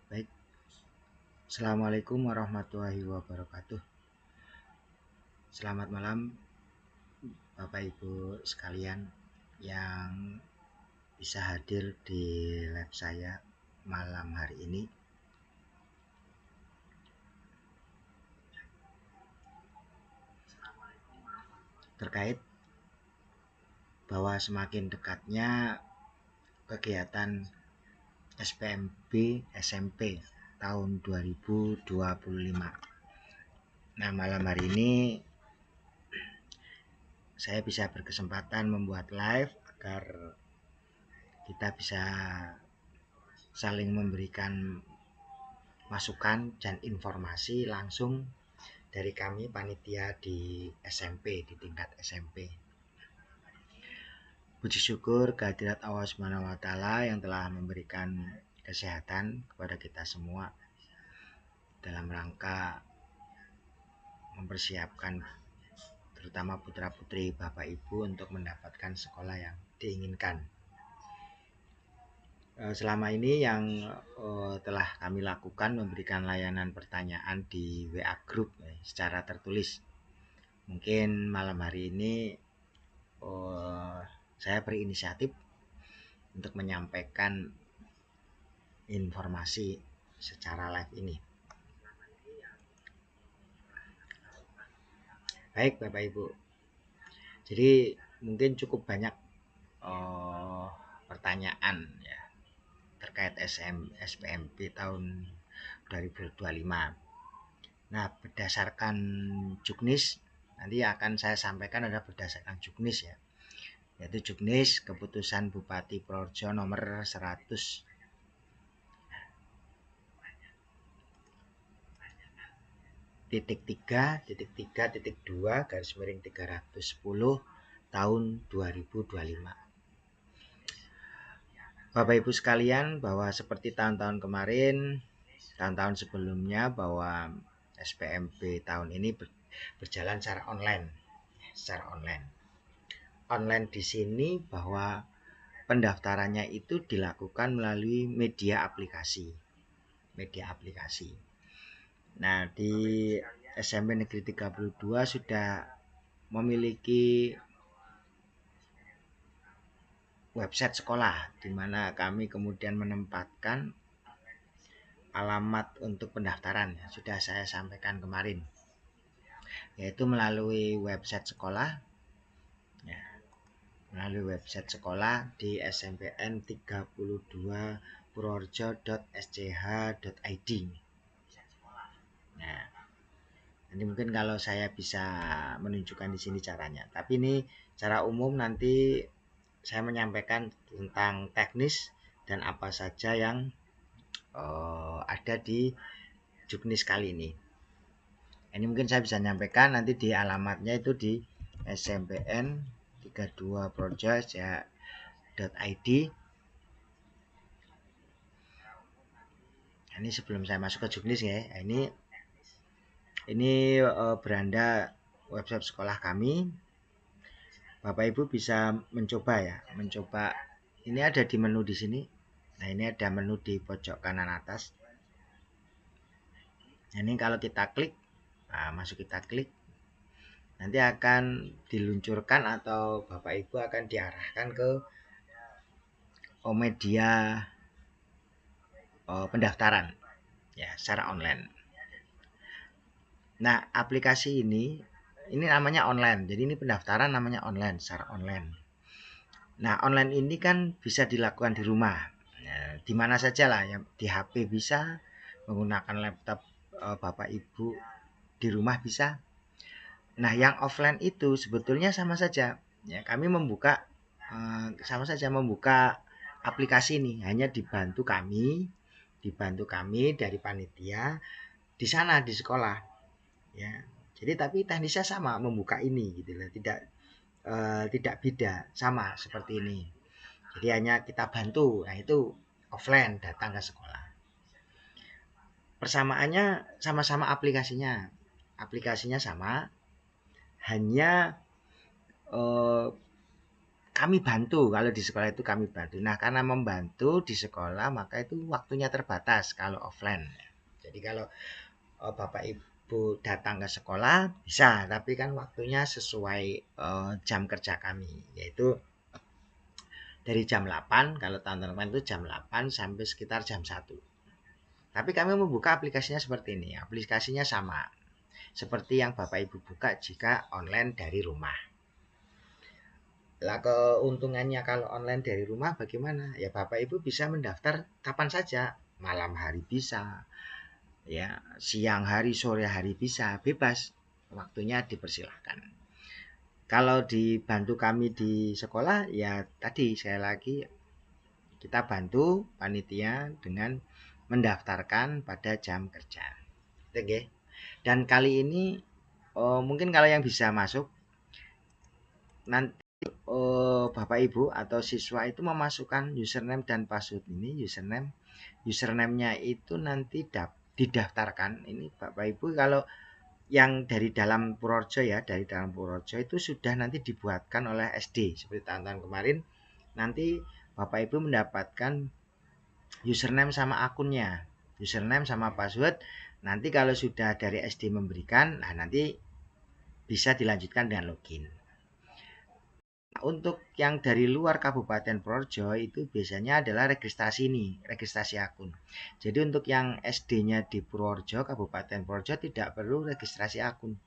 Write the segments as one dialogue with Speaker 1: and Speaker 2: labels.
Speaker 1: Baik, Assalamualaikum warahmatullahi wabarakatuh. Selamat malam Bapak Ibu sekalian yang bisa hadir di live saya malam hari ini. Terkait bahwa semakin dekatnya kegiatan SPMB SMP tahun 2025. Nah, malam hari ini saya bisa berkesempatan membuat live agar kita bisa saling memberikan masukan dan informasi langsung dari kami panitia di SMP, di tingkat SMP. Puji syukur kehadirat Allah Subhanahu wa taala yang telah memberikan kesehatan kepada kita semua dalam rangka mempersiapkan terutama putra-putri Bapak Ibu untuk mendapatkan sekolah yang diinginkan. Selama ini yang telah kami lakukan memberikan layanan pertanyaan di WA Group secara tertulis. Mungkin malam hari ini saya berinisiatif untuk menyampaikan informasi secara live ini. Baik Bapak Ibu, jadi mungkin cukup banyak pertanyaan ya terkait SPMB tahun 2025. Nah, berdasarkan Juknis, nanti akan saya sampaikan ada berdasarkan Juknis ya, yaitu Juknis Keputusan Bupati Purworejo nomor 100 3.3.2 garis miring 310 tahun 2025. Bapak Ibu sekalian, bahwa seperti tahun-tahun kemarin, tahun-tahun sebelumnya, bahwa SPMB tahun ini berjalan secara online. Online di sini bahwa pendaftarannya itu dilakukan melalui media aplikasi. Nah, di SMP Negeri 32 sudah memiliki website sekolah, di mana kami kemudian menempatkan alamat untuk pendaftaran. Sudah saya sampaikan kemarin, yaitu melalui website sekolah ya, melalui website sekolah di smpn 32 purworejo.sch.id. Nah, nanti mungkin kalau saya bisa menunjukkan di sini caranya. Tapi ini cara umum, nanti saya menyampaikan tentang teknis dan apa saja yang ada di Juknis kali ini. Ini mungkin saya bisa nyampaikan nanti di alamatnya itu di smpn 32 project.id. Ini sebelum saya masuk ke Juknis ya, ini beranda website sekolah kami. Bapak Ibu bisa mencoba ya, ini ada di menu di sini. Nah, ini ada menu di pojok kanan atas. Nah, ini kalau kita klik, kita klik, nanti akan diluncurkan atau Bapak Ibu akan diarahkan ke media pendaftaran ya secara online. Nah, aplikasi ini namanya online. Jadi ini pendaftaran namanya online, secara online. Nah, online ini kan bisa dilakukan di rumah. Nah, di mana saja lah, ya, di HP bisa, menggunakan laptop Bapak Ibu di rumah bisa. Nah, yang offline itu sebetulnya sama saja. Ya, kami sama saja membuka aplikasi ini, hanya dibantu kami dari panitia di sana di sekolah. Ya, jadi tapi teknisnya sama, membuka ini gitu loh, tidak beda, sama seperti ini. Jadi hanya kita bantu. Nah, itu offline, datang ke sekolah. Persamaannya sama-sama aplikasinya sama, hanya kami bantu, kalau di sekolah itu kami bantu. Nah, karena membantu di sekolah maka itu waktunya terbatas kalau offline. Jadi kalau Bapak Ibu datang ke sekolah bisa, tapi kan waktunya sesuai jam kerja kami, yaitu dari jam 8, kalau tahun kemarin itu jam 8 sampai sekitar jam 1. Tapi kami membuka aplikasinya seperti ini. Aplikasinya sama seperti yang Bapak Ibu buka jika online dari rumah. Lah keuntungannya kalau online dari rumah bagaimana? Ya Bapak Ibu bisa mendaftar kapan saja, malam hari bisa, ya siang hari, sore hari bisa, bebas, waktunya dipersilahkan. Kalau dibantu kami di sekolah, ya tadi saya lagi kita bantu panitia dengan mendaftarkan pada jam kerja. Oke. Dan kali ini mungkin kalau yang bisa masuk nanti Bapak Ibu atau siswa itu memasukkan username dan password ini. Username-nya itu nanti didaftarkan. Ini Bapak Ibu kalau yang dari dalam Purworejo ya, dari dalam Purworejo itu sudah nanti dibuatkan oleh SD seperti tahun-tahun kemarin. Nanti Bapak Ibu mendapatkan username sama akunnya, username sama password. Nanti kalau sudah dari SD memberikan, nah nanti bisa dilanjutkan dengan login. Untuk yang dari luar Kabupaten Purworejo itu biasanya adalah registrasi ini, registrasi akun. Jadi untuk yang SD-nya di Purworejo, Kabupaten Purworejo tidak perlu registrasi akun,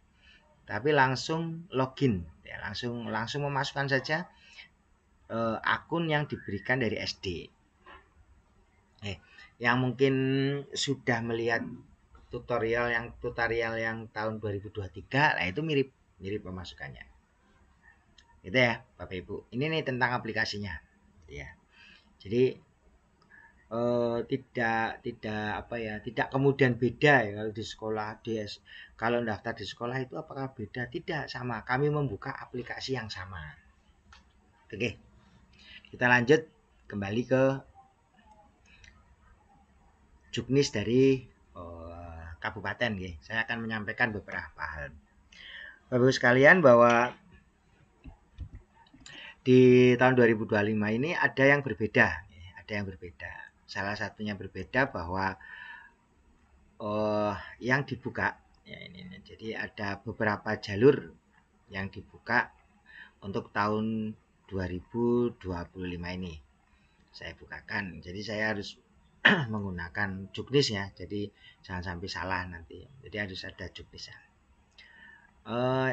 Speaker 1: tapi langsung login, ya, langsung memasukkan saja akun yang diberikan dari SD. Yang mungkin sudah melihat tutorial yang tahun 2023, nah itu mirip pemasukannya. Gitu ya Bapak Ibu. Ini nih tentang aplikasinya. Ya. Jadi tidak kemudian beda ya kalau di sekolah kalau daftar di sekolah itu apakah beda? Tidak, sama. Kami membuka aplikasi yang sama. Oke. Kita lanjut kembali ke juknis dari kabupaten ya. Saya akan menyampaikan beberapa hal. Bapak Ibu sekalian, bahwa di tahun 2025 ini ada yang berbeda. Salah satunya berbeda bahwa yang dibuka ya ini. Jadi ada beberapa jalur yang dibuka untuk tahun 2025 ini. Saya bukakan. Jadi saya harus menggunakan juknis ya. Jadi jangan sampai salah nanti. Jadi harus ada juknisnya.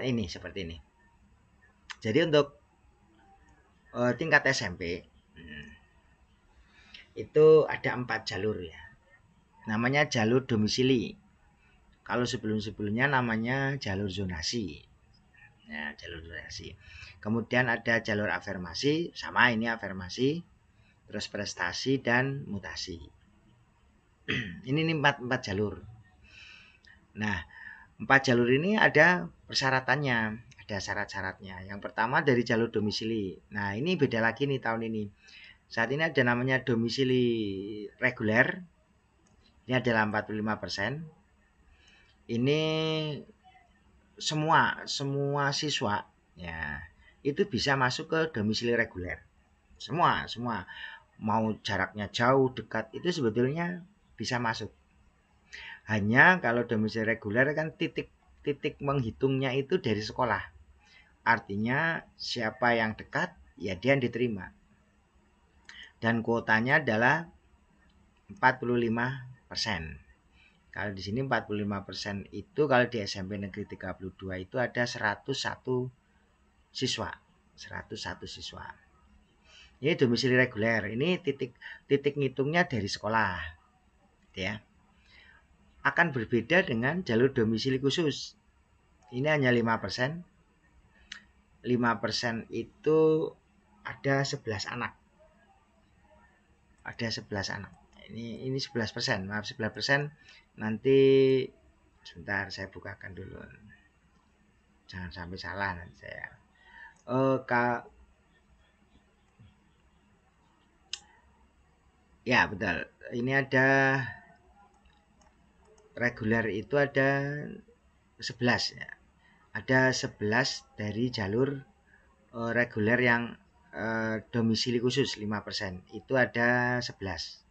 Speaker 1: Ini seperti ini. Jadi untuk tingkat SMP itu ada 4 jalur ya. Namanya jalur domisili. Kalau sebelum-sebelumnya namanya jalur zonasi. Ya, jalur zonasi. Kemudian ada jalur afirmasi, sama ini afirmasi, terus prestasi dan mutasi. Ini 4 jalur. Nah, 4 jalur ini ada persyaratannya, ada syarat-syaratnya. Yang pertama dari jalur domisili. Nah, ini beda lagi nih tahun ini. Saat ini ada namanya domisili reguler. Ini adalah 45%. Ini semua siswa ya itu bisa masuk ke domisili reguler. Semua mau jaraknya jauh dekat itu sebetulnya bisa masuk. Hanya kalau domisili reguler kan titik menghitungnya itu dari sekolah. Artinya siapa yang dekat ya dia yang diterima. Dan kuotanya adalah 45%. Kalau di sini 45% itu kalau di SMP Negeri 32 itu ada 101 siswa. 101 siswa. Ini domisili reguler. Ini titik ngitungnya dari sekolah. Ya. Akan berbeda dengan jalur domisili khusus. Ini hanya 5%. 5% itu ada 11 anak. Ada 11 anak. Ini 11%. Maaf, 11%. Nanti sebentar saya bukakan dulu. Jangan sampai salah nanti saya. Ya, betul. Ini ada reguler itu ada 11 ya. Ada 11 dari jalur reguler yang domisili khusus 5%. Itu ada 11.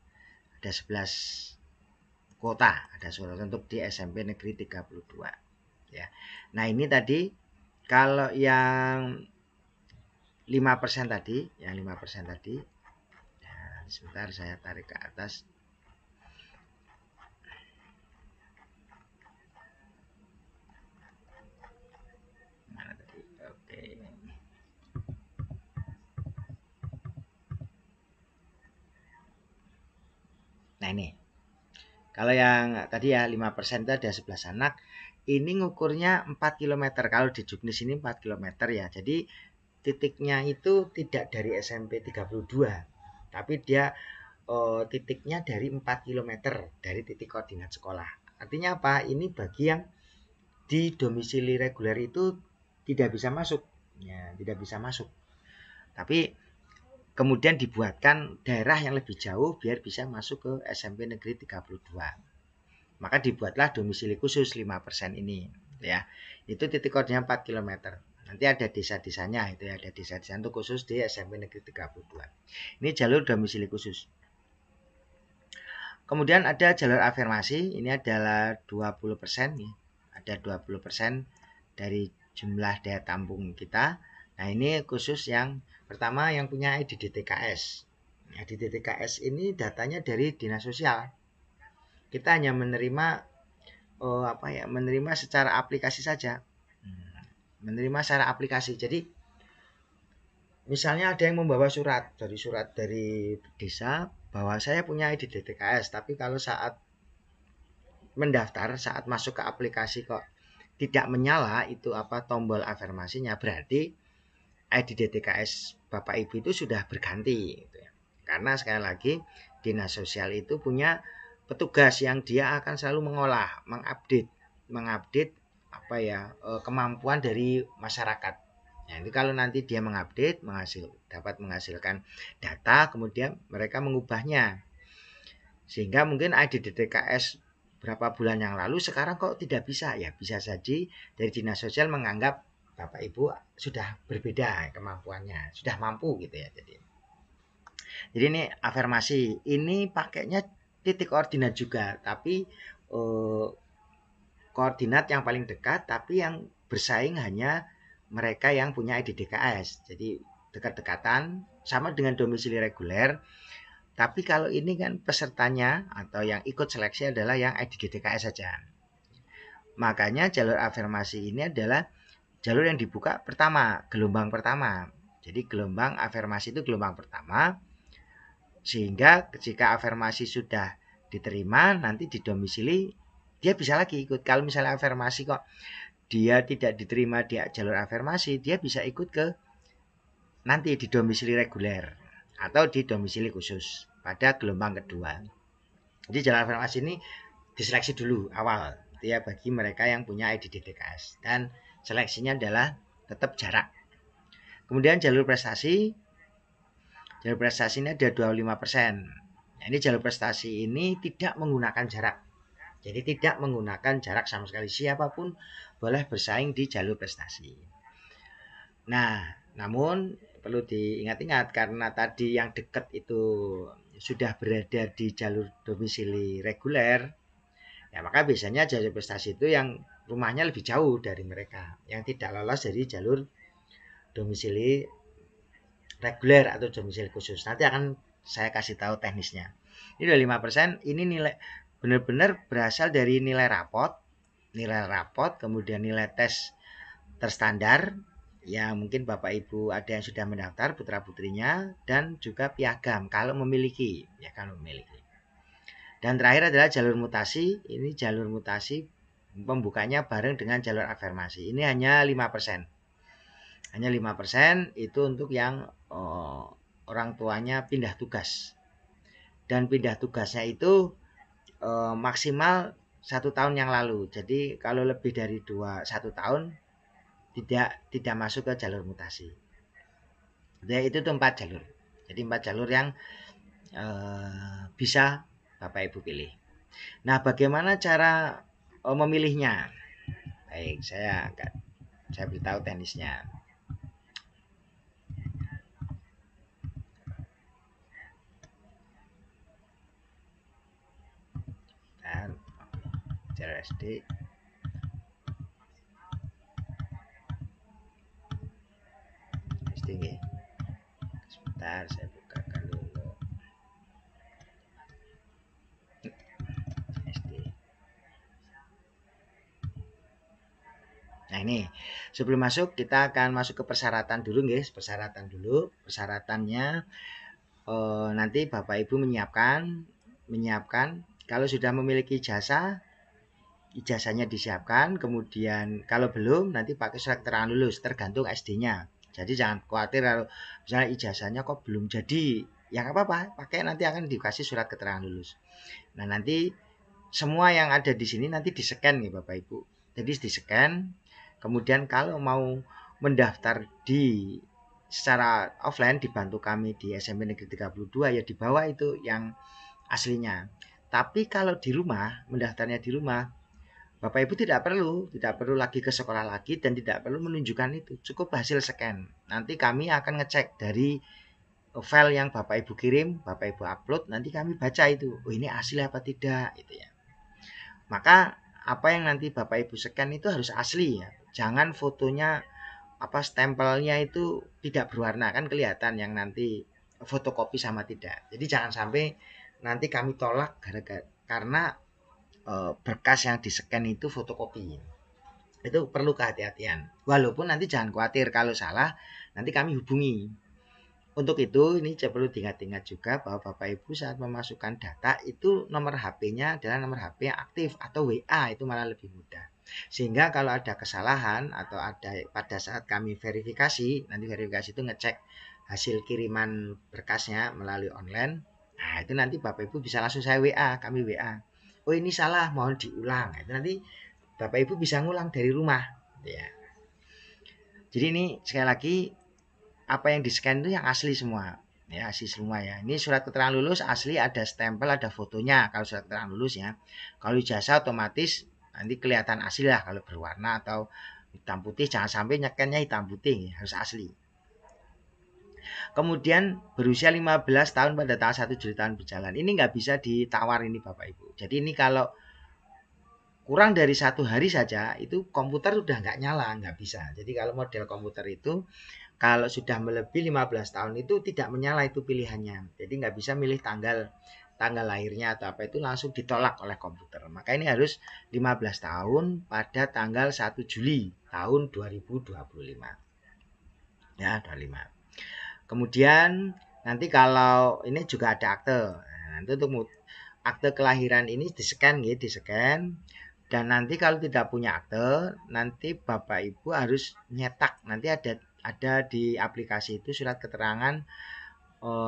Speaker 1: Ada 11 kuota, ada surat untuk di SMP Negeri 32 ya. Nah, ini tadi kalau yang 5% tadi, yang 5% tadi. Nah, sebentar saya tarik ke atas. Mana tadi? Oke. Nah, ini. Kalau yang tadi ya 5% itu ada 11 anak. Ini ngukurnya 4 km. Kalau di Juknis ini 4 km ya. Jadi titiknya itu tidak dari SMP 32, tapi dia titiknya dari 4 km dari titik koordinat sekolah. Artinya apa? Ini bagi yang di domisili reguler itu tidak bisa masuk. Ya, tidak bisa masuk. Tapi kemudian dibuatkan daerah yang lebih jauh biar bisa masuk ke SMP Negeri 32. Maka dibuatlah domisili khusus 5% ini ya. Itu titik koordinat 4 km. Nanti ada desa-desanya itu ya, ada desa-desa untuk khusus di SMP Negeri 32. Ini jalur domisili khusus. Kemudian ada jalur afirmasi, ini adalah 20% nih. Ada 20% dari jumlah daya tampung kita. Nah, ini khusus yang pertama yang punya ID DTKS. ID DTKS ini datanya dari Dinas Sosial. Kita hanya menerima menerima secara aplikasi saja. Menerima secara aplikasi. Jadi misalnya ada yang membawa surat dari desa bahwa saya punya ID DTKS, tapi kalau saat mendaftar, saat masuk ke aplikasi kok tidak menyala itu tombol afirmasinya, berarti ID DTKS Bapak Ibu itu sudah berganti gitu ya. Karena sekali lagi Dinas Sosial itu punya petugas yang dia akan selalu mengolah, mengupdate kemampuan dari masyarakat. Nah, ini kalau nanti dia mengupdate, dapat menghasilkan data, kemudian mereka mengubahnya. Sehingga mungkin ID DTKS berapa bulan yang lalu sekarang kok tidak bisa, ya bisa saja dari Dinas Sosial menganggap Bapak Ibu sudah berbeda kemampuannya, sudah mampu gitu ya. Jadi ini afirmasi, ini pakainya titik koordinat juga, tapi koordinat yang paling dekat, tapi yang bersaing hanya mereka yang punya ID DKS. Jadi dekat-dekatan, sama dengan domisili reguler. Tapi kalau ini kan pesertanya atau yang ikut seleksi adalah yang ID DKS saja. Makanya jalur afirmasi ini adalah jalur yang dibuka pertama, gelombang pertama. Jadi gelombang afirmasi itu gelombang pertama. Sehingga ketika afirmasi sudah diterima, nanti di domisili dia bisa lagi ikut. Kalau misalnya afirmasi kok dia tidak diterima di jalur afirmasi, dia bisa ikut ke nanti di domisili reguler atau di domisili khusus pada gelombang kedua. Jadi jalur afirmasi ini diseleksi dulu awal ya bagi mereka yang punya ID DTKS, dan seleksinya adalah tetap jarak. Kemudian jalur prestasi ini ada 25%. Nah, ini jalur prestasi ini tidak menggunakan jarak. Jadi tidak menggunakan jarak sama sekali, siapapun boleh bersaing di jalur prestasi. Nah, namun perlu diingat-ingat karena tadi yang dekat itu sudah berada di jalur domisili reguler, ya maka biasanya jalur prestasi itu yang rumahnya lebih jauh dari mereka, yang tidak lolos dari jalur domisili reguler atau domisili khusus. Nanti akan saya kasih tahu teknisnya. Ini udah 5%, ini nilai benar-benar berasal dari nilai rapot, kemudian nilai tes terstandar, ya mungkin Bapak Ibu ada yang sudah mendaftar putra-putrinya, dan juga piagam kalau memiliki, ya kalau memiliki. Dan terakhir adalah jalur mutasi, ini jalur mutasi pembukanya bareng dengan jalur afirmasi. Ini hanya 5%. Hanya 5% itu untuk yang orang tuanya pindah tugas. Dan pindah tugasnya itu maksimal 1 tahun yang lalu. Jadi kalau lebih dari 1 tahun tidak masuk ke jalur mutasi. Jadi itu 4 jalur. Jadi 4 jalur yang bisa Bapak Ibu pilih. Nah, bagaimana cara memilihnya? Baik, saya beritahu teknisnya. SD. SD nggih. Sebentar saya bukakan dulu. SD. Nah ini sebelum masuk kita akan masuk ke persyaratan dulu guys. Persyaratan dulu. Persyaratannya nanti Bapak Ibu menyiapkan kalau sudah memiliki ijazahnya disiapkan, kemudian kalau belum nanti pakai surat keterangan lulus tergantung SD-nya. Jadi jangan khawatir kalau misalnya ijazahnya kok belum jadi, ya nggak apa-apa, pakai nanti akan dikasih surat keterangan lulus. Nah nanti semua yang ada di sini nanti di-scan nih Bapak Ibu. Jadi di-scan, kemudian kalau mau mendaftar secara offline dibantu kami di SMP Negeri 32 ya di bawah itu yang aslinya. Tapi kalau di rumah, mendaftarnya di rumah, Bapak Ibu tidak perlu lagi ke sekolah lagi dan tidak perlu menunjukkan itu. Cukup hasil scan. Nanti kami akan ngecek dari file yang Bapak Ibu kirim, Bapak Ibu upload, nanti kami baca itu. Oh, ini asli apa tidak gitu ya. Maka apa yang nanti Bapak Ibu scan itu harus asli ya. Jangan fotonya stempelnya itu tidak berwarna, kan kelihatan yang nanti fotokopi sama tidak. Jadi jangan sampai nanti kami tolak karena berkas yang di-scan itu fotokopi. Itu perlu kehati-hatian. Walaupun nanti jangan khawatir kalau salah, nanti kami hubungi. Untuk itu ini perlu diingat-ingat juga bahwa Bapak Ibu saat memasukkan data itu nomor HP-nya adalah nomor HP yang aktif atau WA, itu malah lebih mudah. Sehingga kalau ada kesalahan atau ada pada saat kami verifikasi, nanti verifikasi itu ngecek hasil kiriman berkasnya melalui online. Nah, itu nanti Bapak Ibu bisa langsung saya WA, kami WA. Oh, ini salah, mohon diulang. Itu nanti Bapak Ibu bisa ngulang dari rumah, ya. Jadi ini sekali lagi apa yang di-scan itu yang asli semua. Ya, asli semua ya. Ini surat keterangan lulus asli, ada stempel, ada fotonya kalau surat keterangan lulus ya. Kalau ijazah otomatis nanti kelihatan asli lah kalau berwarna atau hitam putih, jangan sampai nyekennya hitam putih, harus asli. Kemudian berusia 15 tahun pada tanggal 1 Juli tahun berjalan. Ini nggak bisa ditawar ini Bapak Ibu. Jadi ini kalau kurang dari 1 hari saja itu komputer sudah nggak nyala, nggak bisa. Jadi kalau model komputer itu kalau sudah melebihi 15 tahun itu tidak menyala itu pilihannya. Jadi nggak bisa milih tanggal lahirnya atau apa, itu langsung ditolak oleh komputer. Maka ini harus 15 tahun pada tanggal 1 Juli tahun 2025. Ya, 25. Kemudian nanti kalau ini juga ada akte. Nah, nanti untuk akte kelahiran ini di-scan ya, di-scan. Dan nanti kalau tidak punya akte, nanti Bapak Ibu harus nyetak. Nanti ada di aplikasi itu surat keterangan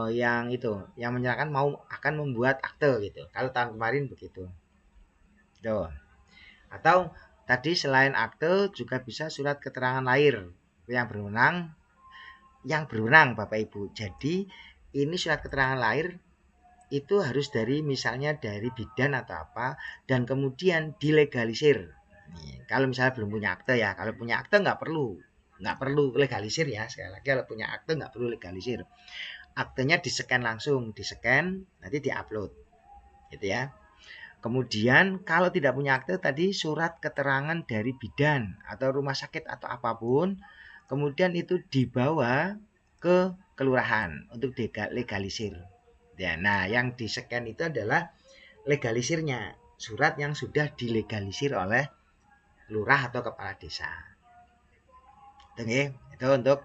Speaker 1: yang menyerahkan akan membuat akte gitu. Kalau tahun kemarin begitu. Tuh. Atau tadi selain akte juga bisa surat keterangan lahir yang berwenang Bapak Ibu. Jadi ini surat keterangan lahir itu harus misalnya dari bidan atau apa, dan kemudian dilegalisir. Nih, kalau misalnya belum punya akte ya, kalau punya akte nggak perlu legalisir ya. Sekali lagi kalau punya akte nggak perlu legalisir. Aktenya di-scan langsung, nanti di-upload, gitu ya. Kemudian kalau tidak punya akte tadi surat keterangan dari bidan atau rumah sakit atau apapun, kemudian itu dibawa ke kelurahan untuk legalisir. Ya, nah yang di-scan itu adalah legalisirnya, surat yang sudah dilegalisir oleh lurah atau kepala desa. Itu untuk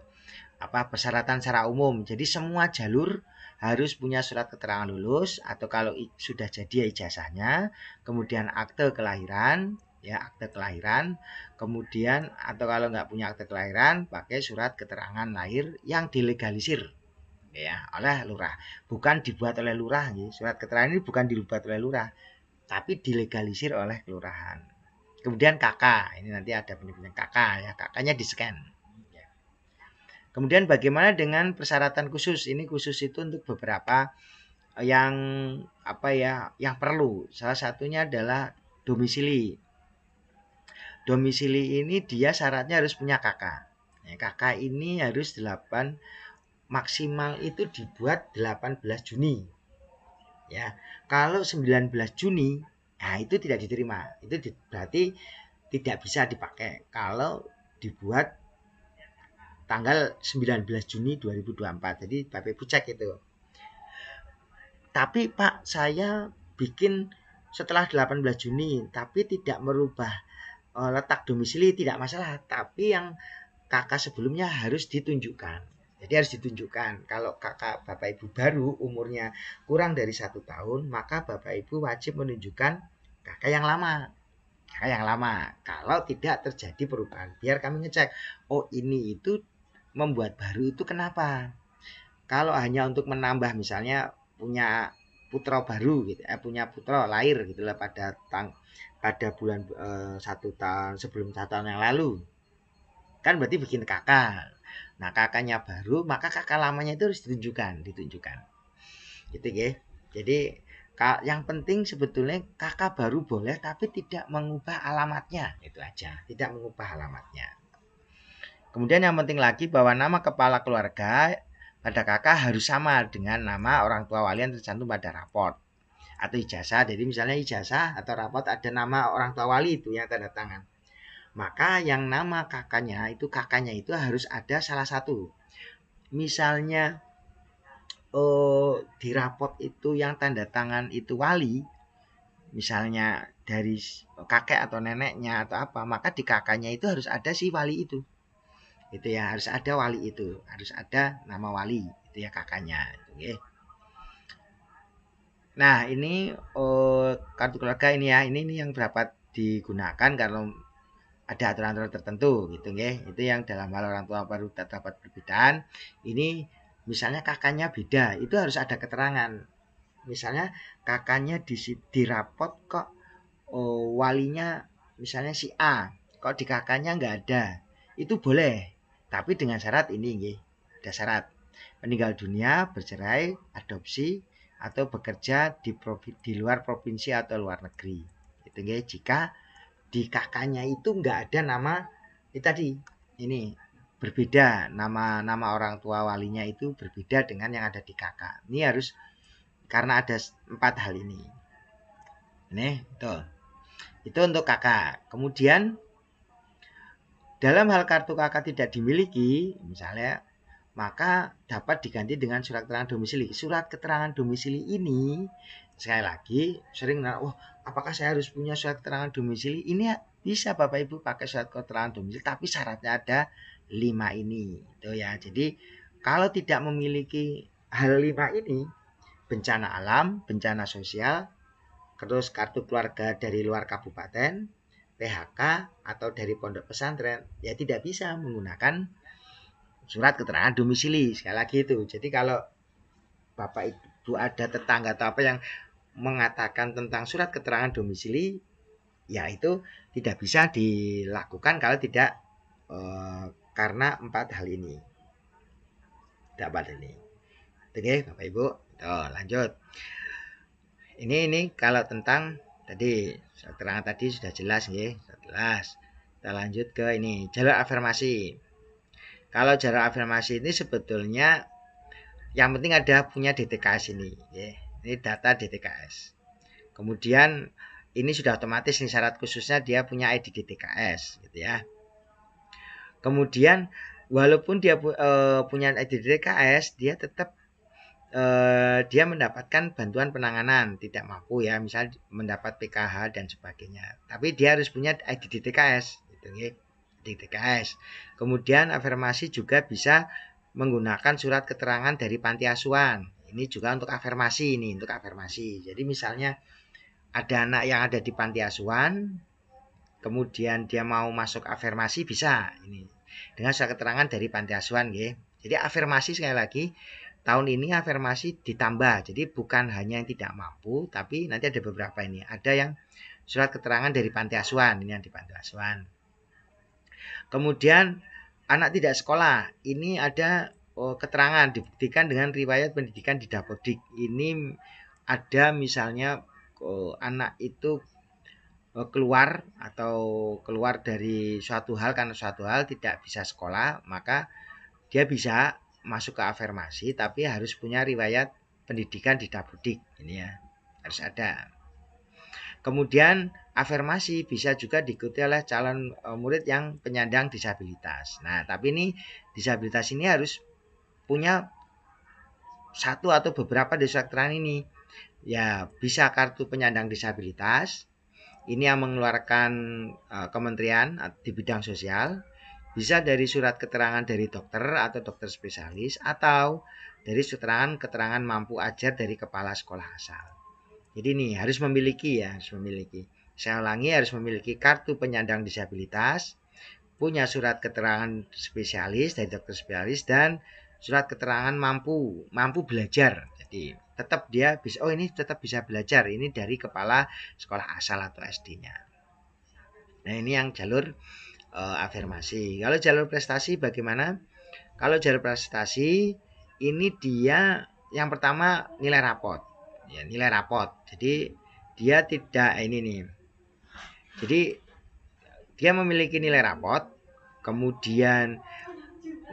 Speaker 1: persyaratan secara umum. Jadi semua jalur harus punya surat keterangan lulus atau kalau sudah jadi ijazahnya, kemudian akte kelahiran, kemudian atau kalau nggak punya akte kelahiran pakai surat keterangan lahir yang dilegalisir ya oleh lurah, bukan dibuat oleh lurah ya. Surat keterangan ini bukan dibuat oleh lurah tapi dilegalisir oleh kelurahan. Kemudian KK, ini nanti ada penyebutan KK ya, KK-nya di-scan ya. Kemudian bagaimana dengan persyaratan khusus? Ini khusus itu untuk beberapa yang yang perlu. Salah satunya adalah domisili. Domisili ini dia syaratnya harus punya KK ya, KK ini harus 8 maksimal itu dibuat 18 Juni. Ya. Kalau 19 Juni Nah, itu tidak diterima. Itu berarti tidak bisa dipakai kalau dibuat tanggal 19 Juni 2024. Jadi Bapak Ibu cek itu. Tapi Pak, saya bikin setelah 18 Juni, tapi tidak merubah letak domisili, tidak masalah. Tapi yang kakak sebelumnya harus ditunjukkan. Jadi harus ditunjukkan. Kalau kakak Bapak Ibu baru umurnya kurang dari 1 tahun, maka Bapak Ibu wajib menunjukkan kakak yang lama. Kakak yang lama. Kalau tidak terjadi perubahan, biar kami ngecek. Oh, ini itu membuat baru itu kenapa? Kalau hanya untuk menambah misalnya punya putra baru gitu, punya putra lahir gitulah pada bulan 1 tahun sebelum 1 tahun yang lalu, kan berarti bikin kakak. Nah, kakaknya baru, maka kakak lamanya itu harus ditunjukkan. Gitu ya. Jadi yang penting sebetulnya kakak baru boleh tapi tidak mengubah alamatnya, itu aja. Tidak mengubah alamatnya. Kemudian yang penting lagi bahwa nama kepala keluarga pada kakak harus sama dengan nama orang tua wali yang tercantum pada raport atau ijazah. Jadi misalnya ijazah atau raport ada nama orang tua wali itu yang tanda tangan. Maka yang nama kakaknya itu harus ada salah satu. Misalnya di raport itu yang tanda tangan itu wali, misalnya dari kakek atau neneknya atau apa, maka di kakaknya itu harus ada si wali itu. Itu ya, harus ada wali itu, harus ada nama wali itu ya kakaknya itu ya. Nah, ini kartu keluarga ini ya, ini yang dapat digunakan kalau ada aturan-aturan tertentu gitu ya. Itu yang dalam hal orang tua baru terdapat perbedaan. Ini misalnya kakaknya beda, itu harus ada keterangan. Misalnya kakaknya di rapot kok walinya misalnya si A, kok di kakaknya nggak ada. Itu boleh, tapi dengan syarat ini nggih. Ada syarat. Meninggal dunia, bercerai, adopsi atau bekerja di luar provinsi atau luar negeri. Itu nggih, jika di kakaknya itu nggak ada nama tadi ini berbeda, nama orang tua walinya itu berbeda dengan yang ada di kakak. Ini harus karena ada 4 hal ini. Nih, itu untuk kakak. Kemudian dalam hal kartu kakak tidak dimiliki, misalnya, maka dapat diganti dengan surat keterangan domisili. Surat keterangan domisili ini sekali lagi sering apakah saya harus punya surat keterangan domisili? Ini bisa Bapak Ibu pakai surat keterangan domisili, tapi syaratnya ada 5 ini. Itu ya. Jadi kalau tidak memiliki hal 5 ini, bencana alam, bencana sosial, terus kartu keluarga dari luar kabupaten, PHK atau dari pondok pesantren, ya tidak bisa menggunakan surat keterangan domisili. Sekali lagi itu. Jadi kalau Bapak Ibu ada tetangga atau apa yang mengatakan tentang surat keterangan domisili, ya itu tidak bisa dilakukan kalau tidak karena 4 hal ini. Dapat ini. Oke, Bapak Ibu. Tuh, lanjut. Ini kalau tentang tadi keterangan tadi sudah jelas nggih, sudah jelas. Kita lanjut ke ini, jalur afirmasi. Kalau jalur afirmasi ini sebetulnya yang penting ada punya DTKS ini, ya. Ini data DTKS. Kemudian ini sudah otomatis nih syarat khususnya dia punya ID DTKS, gitu ya. Kemudian walaupun dia punya ID DTKS, dia tetap dia mendapatkan bantuan penanganan tidak mampu ya, misalnya mendapat PKH dan sebagainya. Tapi dia harus punya ID DTKS, gitu ya. DTKS. Kemudian afirmasi juga bisa menggunakan surat keterangan dari panti asuhan. Ini juga untuk afirmasi ini, untuk afirmasi. Jadi misalnya ada anak yang ada di panti asuhan, kemudian dia mau masuk afirmasi bisa ini dengan surat keterangan dari panti asuhan ya. Jadi afirmasi sekali lagi tahun ini afirmasi ditambah. Jadi bukan hanya yang tidak mampu, tapi nanti ada beberapa ini. Ada yang surat keterangan dari panti asuhan, ini yang di panti asuhan. Kemudian anak tidak sekolah, ini ada keterangan dibuktikan dengan riwayat pendidikan di Dapodik. Ini ada misalnya anak itu keluar dari suatu hal karena suatu hal tidak bisa sekolah, maka dia bisa masuk ke afirmasi tapi harus punya riwayat pendidikan di Dapodik ini ya, harus ada. Kemudian afirmasi bisa juga diikuti oleh calon murid yang penyandang disabilitas. Nah, tapi ini disabilitas ini harus punya satu atau beberapa dari surat keterangan ini. Ya, bisa kartu penyandang disabilitas. Ini yang mengeluarkan kementerian di bidang sosial. Bisa dari surat keterangan dari dokter atau dokter spesialis, atau dari keterangan mampu ajar dari kepala sekolah asal. Jadi ini harus memiliki ya, harus memiliki. Saya ulangi, harus memiliki kartu penyandang disabilitas, punya surat keterangan spesialis dari dokter spesialis, dan surat keterangan mampu belajar. Jadi tetap dia bisa, oh ini tetap bisa belajar, ini dari kepala sekolah asal atau SD-nya. Nah, ini yang jalur afirmasi. Kalau jalur prestasi bagaimana? Kalau jalur prestasi ini dia yang pertama nilai rapot. Ya, nilai rapot. Jadi dia tidak ini nih. Jadi dia memiliki nilai rapot, kemudian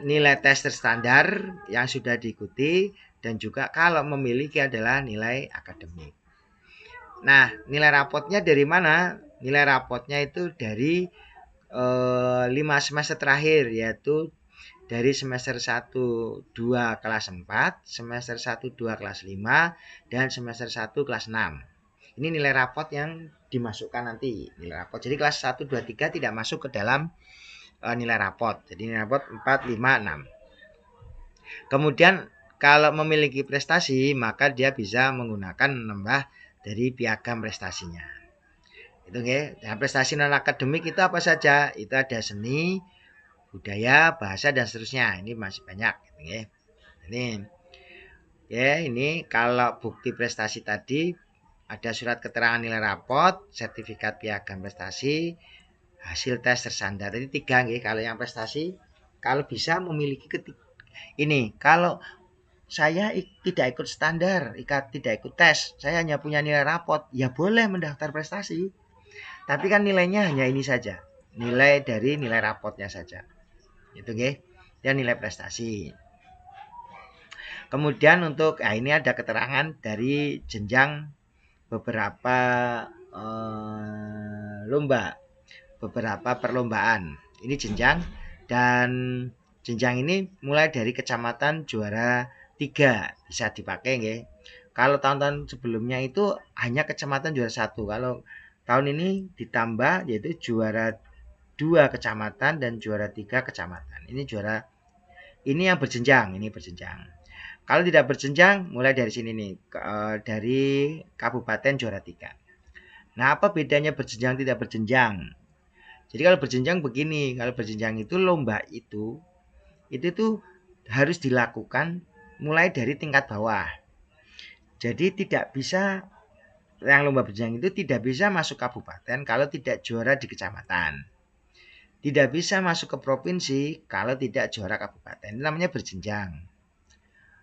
Speaker 1: nilai tes terstandar yang sudah diikuti, dan juga kalau memiliki adalah nilai akademik. Nah, nilai rapotnya dari mana? Nilai rapotnya itu dari 5 semester terakhir, yaitu dari semester 1 2 kelas 4, semester 1 2 kelas 5, dan semester 1 kelas 6. Ini nilai rapot yang dimasukkan nanti, nilai rapot. Jadi kelas 1 2 3 tidak masuk ke dalam nilai rapot. Jadi nilai rapot 4 5 6. Kemudian kalau memiliki prestasi, maka dia bisa menggunakan menambah dari piagam prestasinya. Itu nggih. Nah, prestasi non akademik itu apa saja? Itu ada seni, budaya, bahasa, dan seterusnya. Ini masih banyak gitu nggih. Ini ya, ini kalau bukti prestasi tadi ada surat keterangan nilai rapot, sertifikat piagam prestasi, hasil tes terstandar. Jadi 3 nggih kalau yang prestasi. Kalau bisa memiliki ini, kalau saya tidak ikut standar, tidak ikut tes, saya hanya punya nilai rapot, ya boleh mendaftar prestasi. Tapi kan nilainya hanya ini saja, nilai dari nilai rapotnya saja. Itu nggih. Dan nilai prestasi. Kemudian untuk ini ada keterangan dari jenjang beberapa lomba, beberapa perlombaan. Ini jenjang, dan jenjang ini mulai dari kecamatan juara 3 bisa dipakai nggih. Kalau tahun-tahun sebelumnya itu hanya kecamatan juara 1. Kalau tahun ini ditambah yaitu juara 2 kecamatan dan juara 3 kecamatan. Ini yang berjenjang, ini berjenjang. Kalau tidak berjenjang mulai dari sini nih, dari kabupaten juara 3. Nah, apa bedanya berjenjang tidak berjenjang? Jadi kalau berjenjang begini, kalau berjenjang itu lomba itu tuh harus dilakukan mulai dari tingkat bawah. Jadi tidak bisa, yang lomba berjenjang itu tidak bisa masuk kabupaten kalau tidak juara di kecamatan. Tidak bisa masuk ke provinsi kalau tidak juara kabupaten. Ini namanya berjenjang.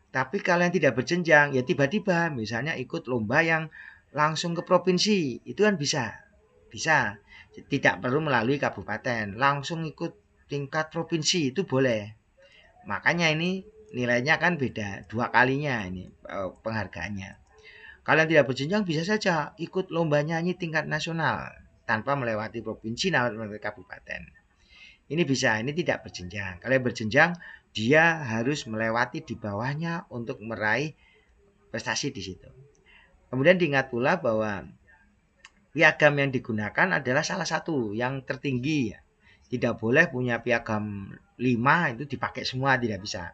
Speaker 1: Tapi kalau yang tidak berjenjang, ya tiba-tiba misalnya ikut lomba yang langsung ke provinsi, itu kan bisa. Bisa. Tidak perlu melalui kabupaten, langsung ikut tingkat provinsi itu boleh. Makanya ini nilainya kan beda, 2 kalinya ini penghargaannya. Kalau yang tidak berjenjang bisa saja ikut lomba nyanyi tingkat nasional tanpa melewati provinsi, melewati kabupaten. Ini bisa, ini tidak berjenjang. Kalau yang berjenjang, dia harus melewati di bawahnya untuk meraih prestasi di situ. Kemudian diingat pula bahwa piagam yang digunakan adalah salah satu yang tertinggi ya. Tidak boleh punya piagam 5 itu dipakai semua, tidak bisa.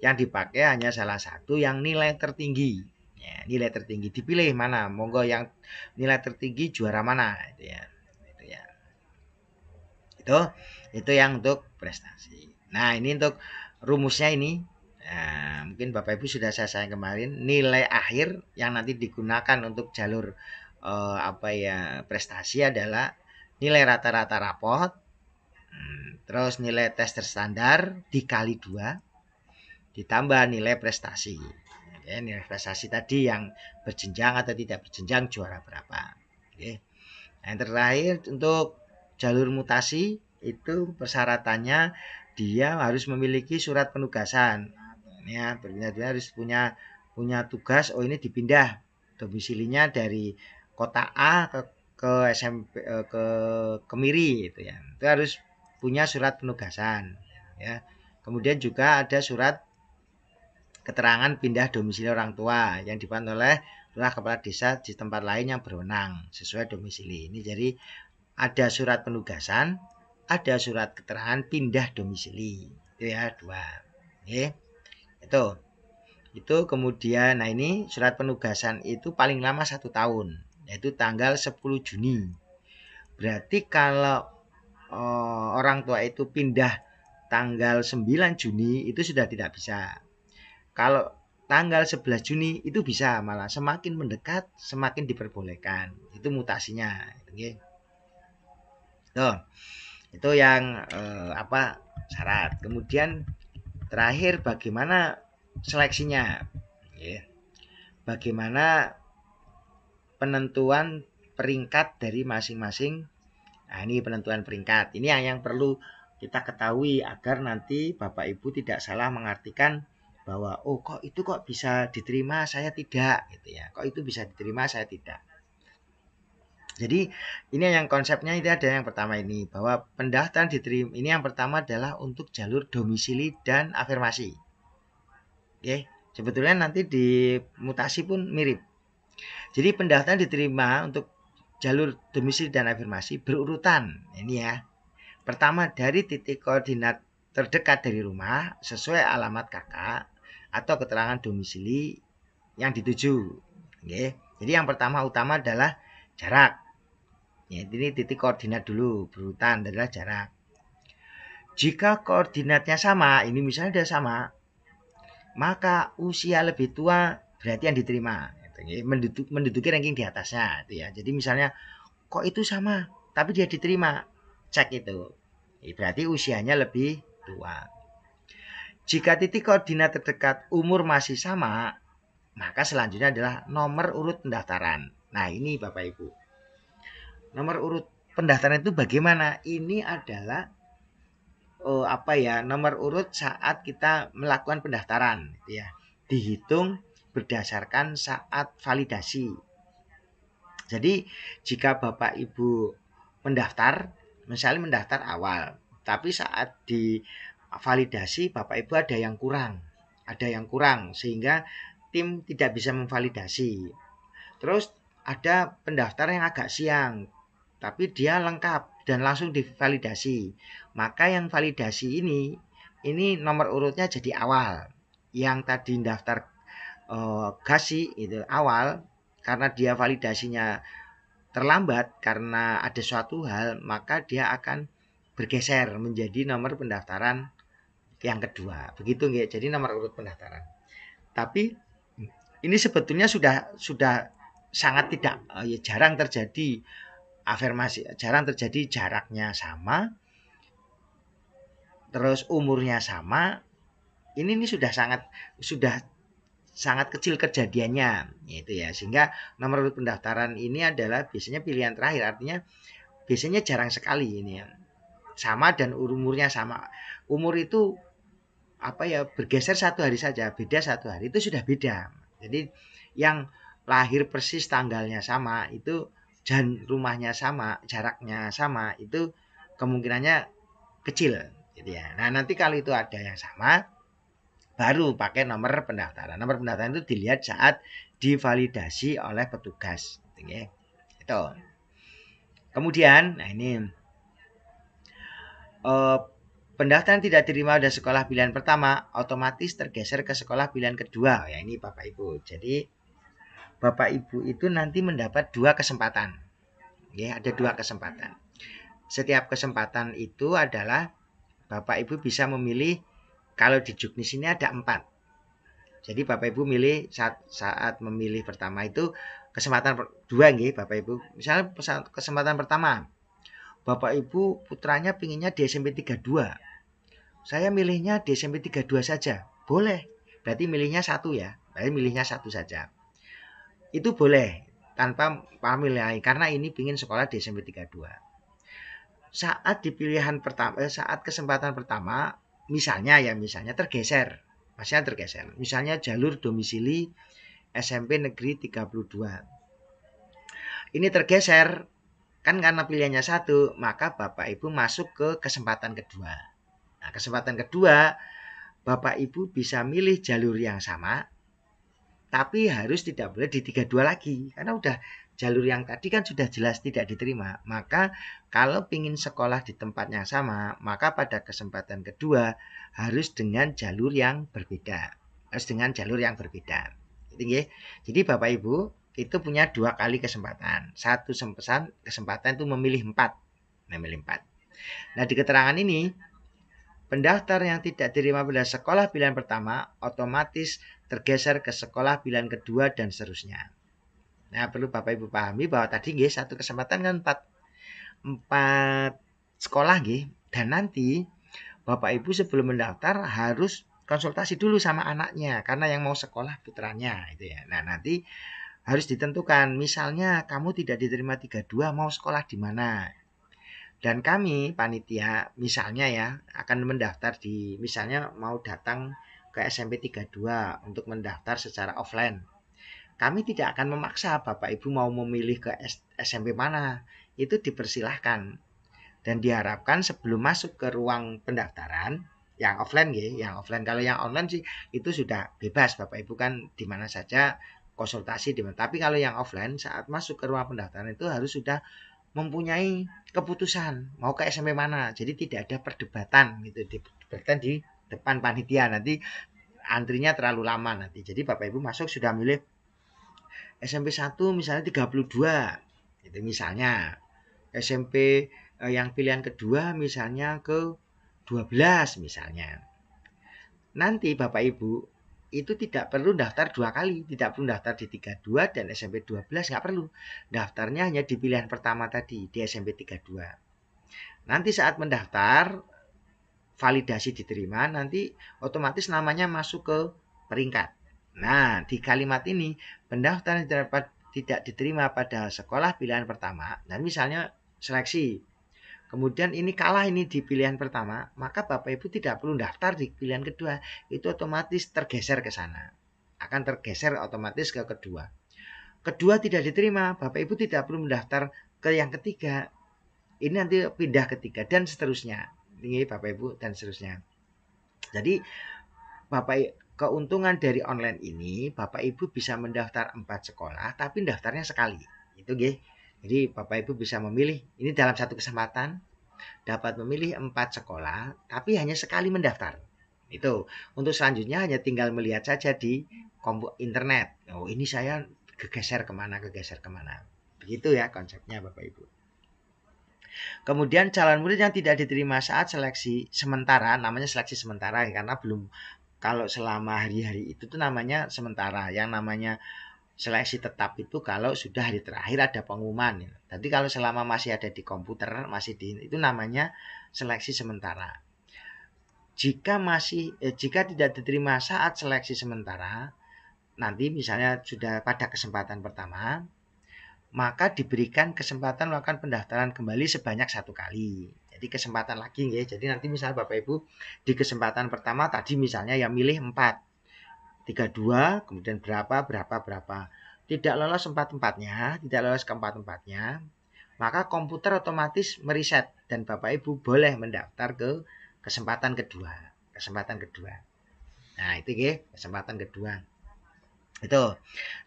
Speaker 1: Yang dipakai hanya salah satu yang nilai tertinggi. Ya, nilai tertinggi dipilih mana, monggo yang nilai tertinggi juara mana itu ya. Itu ya. Itu yang untuk prestasi. Nah, ini untuk rumusnya ini. Nah, mungkin Bapak Ibu sudah saya sayang kemarin, nilai akhir yang nanti digunakan untuk jalur prestasi adalah nilai rata-rata rapot, terus nilai tes terstandar dikali 2 ditambah nilai prestasi. Oke, nilai prestasi tadi yang berjenjang atau tidak berjenjang juara berapa. Oke. Nah, yang terakhir untuk jalur mutasi itu persyaratannya dia harus memiliki surat penugasan. Ya, dia harus punya tugas, oh ini dipindah domisilinya dari kota A ke ke SMP ke Kemiri itu ya. Itu harus punya surat penugasan ya. Kemudian juga ada surat keterangan pindah domisili orang tua yang dibuat oleh lurah kepala desa di tempat lain yang berwenang sesuai domisili. Ini jadi ada surat penugasan, ada surat keterangan pindah domisili. Itu ya, dua. Oke. Itu kemudian, nah ini surat penugasan itu paling lama 1 tahun, yaitu tanggal 10 Juni. Berarti kalau orang tua itu pindah tanggal 9 Juni itu sudah tidak bisa. Kalau tanggal 11 Juni itu bisa, malah semakin mendekat semakin diperbolehkan. Itu mutasinya. Oke. Tuh, itu yang syarat. Kemudian terakhir bagaimana seleksinya? Bagaimana penentuan peringkat dari masing-masing? Nah, ini penentuan peringkat. Ini yang perlu kita ketahui agar nanti Bapak Ibu tidak salah mengartikan bahwa kok itu kok bisa diterima saya tidak gitu ya. Kok itu bisa diterima saya tidak. Jadi ini yang konsepnya itu ada yang pertama ini bahwa pendaftaran diterima ini yang pertama adalah untuk jalur domisili dan afirmasi. Oke, sebetulnya nanti di mutasi pun mirip. Jadi pendaftaran diterima untuk jalur domisili dan afirmasi berurutan. Ini ya. Pertama dari titik koordinat terdekat dari rumah sesuai alamat kakak atau keterangan domisili yang dituju. Oke. Jadi yang pertama utama adalah jarak. Ya, ini titik koordinat dulu, berurutan adalah jarak. Jika koordinatnya sama, ini misalnya dia sama, maka usia lebih tua berarti yang diterima. Menduduki ranking di atasnya. Itu ya. Jadi misalnya, kok itu sama, tapi dia diterima, cek itu. Berarti usianya lebih tua. Jika titik koordinat terdekat umur masih sama, maka selanjutnya adalah nomor urut pendaftaran. Nah ini Bapak Ibu. Nomor urut pendaftaran itu bagaimana? Ini adalah nomor urut saat kita melakukan pendaftaran. Ya. Dihitung berdasarkan saat validasi. Jadi jika Bapak Ibu mendaftar, misalnya mendaftar awal, tapi saat di validasi Bapak Ibu ada yang kurang sehingga tim tidak bisa memvalidasi. Terus ada pendaftar yang agak siang tapi dia lengkap dan langsung divalidasi, maka yang validasi ini nomor urutnya jadi awal. Yang tadi daftar gasi itu awal karena dia validasinya terlambat karena ada suatu hal, maka dia akan bergeser menjadi nomor pendaftaran yang kedua. Begitu nggih. Jadi nomor urut pendaftaran. Tapi ini sebetulnya sudah sangat tidak jarang terjadi afirmasi, jarang terjadi jaraknya sama, terus umurnya sama. Ini sudah sangat kecil kejadiannya, itu ya. Sehingga nomor urut pendaftaran ini adalah biasanya pilihan terakhir, artinya biasanya jarang sekali ini ya. Sama dan umurnya sama. Umur itu bergeser 1 hari saja, beda 1 hari itu sudah beda. Jadi yang lahir persis tanggalnya sama itu dan rumahnya sama, jaraknya sama, itu kemungkinannya kecil gitu ya. Nah, nanti kalau itu ada yang sama baru pakai nomor pendaftaran. Nomor pendaftaran itu dilihat saat divalidasi oleh petugas gitu ya. Itu. Kemudian, nah ini pendaftaran tidak diterima pada sekolah pilihan pertama otomatis tergeser ke sekolah pilihan kedua. Ya ini Bapak Ibu. Jadi Bapak Ibu itu nanti mendapat 2 kesempatan. Ya, ada 2 kesempatan. Setiap kesempatan itu adalah Bapak Ibu bisa memilih, kalau di Juknis ini ada 4. Jadi Bapak Ibu milih saat memilih pertama itu kesempatan 2 nggih Bapak Ibu. Misalnya kesempatan pertama, Bapak Ibu putranya pinginnya di SMP 32. Saya milihnya di SMP 32 saja. Boleh. Berarti milihnya 1 ya. Berarti milihnya 1 saja. Itu boleh tanpa pamil lain karena ini pingin sekolah di SMP 32. Saat di pilihan pertama, saat kesempatan pertama, misalnya tergeser. Masnya tergeser. Misalnya jalur domisili SMP Negeri 32. Ini tergeser Kan karena pilihannya satu, maka Bapak Ibu masuk ke kesempatan kedua. Nah, kesempatan kedua, Bapak Ibu bisa milih jalur yang sama, tapi harus tidak boleh di 32 lagi. Karena udah jalur yang tadi kan sudah jelas tidak diterima. Maka kalau ingin sekolah di tempat yang sama, maka pada kesempatan kedua harus dengan jalur yang berbeda. Harus dengan jalur yang berbeda. Jadi Bapak Ibu itu punya 2 kali kesempatan. Satu kesempatan itu memilih 4. Nah, di keterangan ini, pendaftar yang tidak diterima pada sekolah pilihan pertama otomatis tergeser ke sekolah pilihan kedua dan seterusnya. Nah, perlu Bapak Ibu pahami bahwa tadi nggih satu kesempatan kan 4 sekolah nggih, dan nanti Bapak Ibu sebelum mendaftar harus konsultasi dulu sama anaknya karena yang mau sekolah putranya itu ya. Nah, nanti harus ditentukan misalnya kamu tidak diterima 32 mau sekolah di mana. Dan kami panitia misalnya ya akan mendaftar di misalnya mau datang ke SMP 32 untuk mendaftar secara offline. Kami tidak akan memaksa Bapak Ibu mau memilih ke SMP mana. Itu dipersilahkan. Dan diharapkan sebelum masuk ke ruang pendaftaran yang offline yang offline. Kalau yang online sih itu sudah bebas Bapak Ibu kan di mana saja konsultasi di mana. Tapi kalau yang offline saat masuk ke ruang pendaftaran itu harus sudah mempunyai keputusan mau ke SMP mana. Jadi tidak ada perdebatan gitu, diperdebatkan di depan panitia nanti antrinya terlalu lama nanti. Jadi Bapak Ibu masuk sudah milih SMP 1 misalnya 32. Itu misalnya. SMP yang pilihan kedua misalnya ke 12 misalnya. Nanti Bapak Ibu itu tidak perlu daftar 2 kali, tidak perlu daftar di 32 dan SMP 12 nggak perlu. Daftarnya hanya di pilihan pertama tadi di SMP 32. Nanti saat mendaftar validasi diterima, nanti otomatis namanya masuk ke peringkat. Nah, di kalimat ini pendaftaran tidak diterima pada sekolah pilihan pertama dan misalnya seleksi. Kemudian ini kalah ini di pilihan pertama, maka Bapak Ibu tidak perlu daftar di pilihan kedua. Itu otomatis tergeser ke sana. Akan tergeser otomatis ke kedua. Kedua tidak diterima, Bapak Ibu tidak perlu mendaftar ke yang ketiga. Ini nanti pindah ketiga dan seterusnya. Ini Bapak Ibu dan seterusnya. Jadi Bapak keuntungan dari online ini Bapak Ibu bisa mendaftar 4 sekolah tapi daftarnya sekali. Itu nggih. Jadi Bapak Ibu bisa memilih ini dalam satu kesempatan dapat memilih 4 sekolah tapi hanya sekali mendaftar. Itu. Untuk selanjutnya hanya tinggal melihat saja di internet. Oh, ini saya kegeser kemana. Begitu ya konsepnya Bapak Ibu. Kemudian calon murid yang tidak diterima saat seleksi sementara, namanya seleksi sementara ya, karena belum, kalau selama hari-hari itu tuh namanya sementara. Yang namanya seleksi tetap itu kalau sudah hari terakhir ada pengumuman. Tadi kalau selama masih ada di komputer, masih itu namanya seleksi sementara. Jika tidak diterima saat seleksi sementara, nanti misalnya sudah pada kesempatan pertama, maka diberikan kesempatan melakukan pendaftaran kembali sebanyak 1 kali. Jadi kesempatan lagi ya. Jadi nanti misalnya Bapak Ibu di kesempatan pertama tadi misalnya yang milih 4, 32, kemudian berapa. Tidak lolos 4-4-nya, tidak lolos ke-4-4-nya, maka komputer otomatis mereset dan Bapak Ibu boleh mendaftar ke kesempatan kedua. Nah, itu ya, kesempatan kedua. Itu.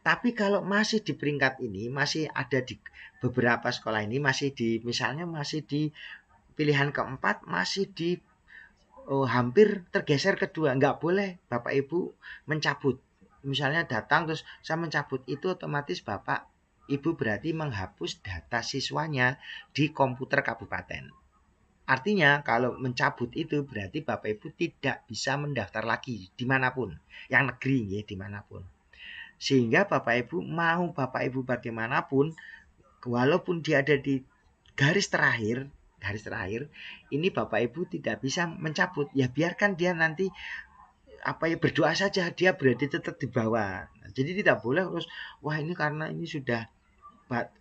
Speaker 1: Tapi kalau masih di peringkat ini, masih ada di beberapa sekolah ini, masih di misalnya masih di pilihan keempat, masih di hampir tergeser kedua, nggak boleh Bapak Ibu mencabut. Misalnya datang terus saya mencabut, itu otomatis Bapak Ibu berarti menghapus data siswanya di komputer kabupaten. Artinya kalau mencabut itu berarti Bapak Ibu tidak bisa mendaftar lagi dimanapun, yang negeri ya dimanapun. Sehingga Bapak Ibu mau Bapak Ibu bagaimanapun, walaupun dia ada di garis terakhir, ini Bapak Ibu tidak bisa mencabut. Ya biarkan dia nanti berdoa saja, dia berada tetap di bawah. Jadi tidak boleh terus wah ini karena ini sudah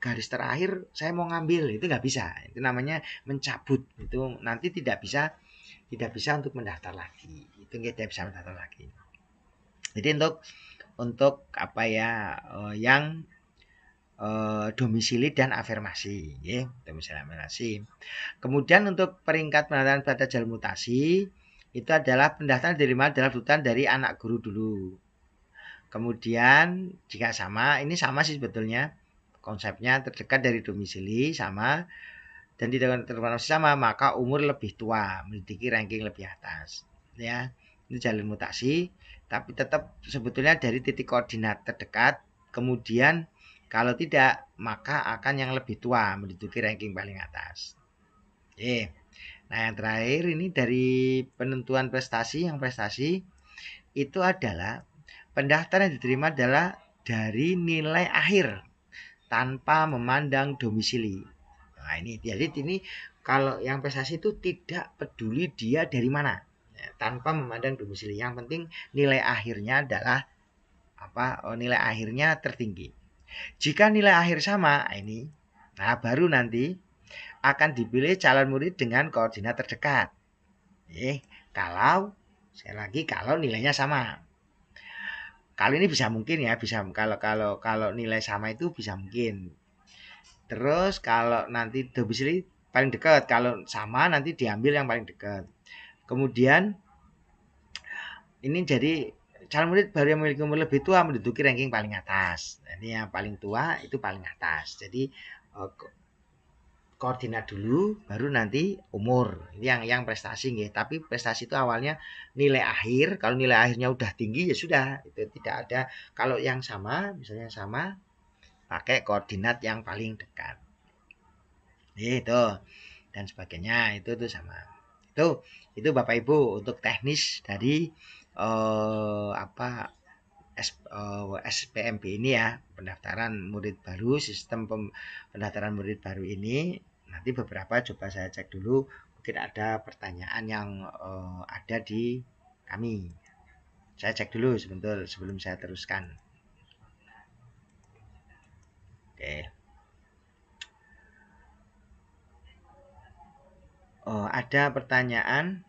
Speaker 1: garis terakhir saya mau ngambil, itu nggak bisa. Itu namanya mencabut. Itu nanti tidak bisa untuk mendaftar lagi. Itu tidak bisa mendaftar lagi. Jadi untuk yang domisili dan afirmasi, ya, domisili afirmasi. Kemudian untuk peringkat pendaftaran pada jalur mutasi itu adalah pendaftaran diterima dalam rutan dari anak guru dulu. Kemudian jika sama, ini sama sih sebetulnya konsepnya, terdekat dari domisili sama dan tidak termasuk sama, maka umur lebih tua, memiliki ranking lebih atas. Ya, ini jalur mutasi, tapi tetap sebetulnya dari titik koordinat terdekat. Kemudian kalau tidak, maka akan yang lebih tua, menduduki ranking paling atas. Oke. Nah, yang terakhir ini dari penentuan prestasi, yang prestasi itu adalah pendaftaran yang diterima adalah dari nilai akhir tanpa memandang domisili. Nah, ini jadi ini kalau yang prestasi itu tidak peduli dia dari mana, ya, tanpa memandang domisili. Yang penting nilai akhirnya adalah apa? Nilai akhirnya tertinggi. Jika nilai akhir sama, ini, nah baru nanti akan dipilih calon murid dengan koordinat terdekat. Kalau sekali lagi kalau nilainya sama. Kalau ini bisa mungkin ya, bisa kalau nilai sama itu bisa mungkin. Terus kalau nanti domisili paling dekat, kalau sama nanti diambil yang paling dekat. Kemudian ini jadi calon murid baru yang memiliki umur lebih tua menduduki ranking paling atas. Jadi yang paling tua itu paling atas. Jadi koordinat dulu baru nanti umur. Ini yang prestasi nggih. Tapi prestasi itu awalnya nilai akhir. Kalau nilai akhirnya udah tinggi ya sudah, itu tidak ada. Kalau yang sama, misalnya sama, pakai koordinat yang paling dekat. Itu dan sebagainya, itu sama. Itu Bapak Ibu untuk teknis dari SPMB ini ya, pendaftaran murid baru, sistem pendaftaran murid baru ini. Nanti beberapa coba saya cek dulu, mungkin ada pertanyaan yang ada di kami. Saya cek dulu sebentar sebelum saya teruskan. Oke. Ada pertanyaan.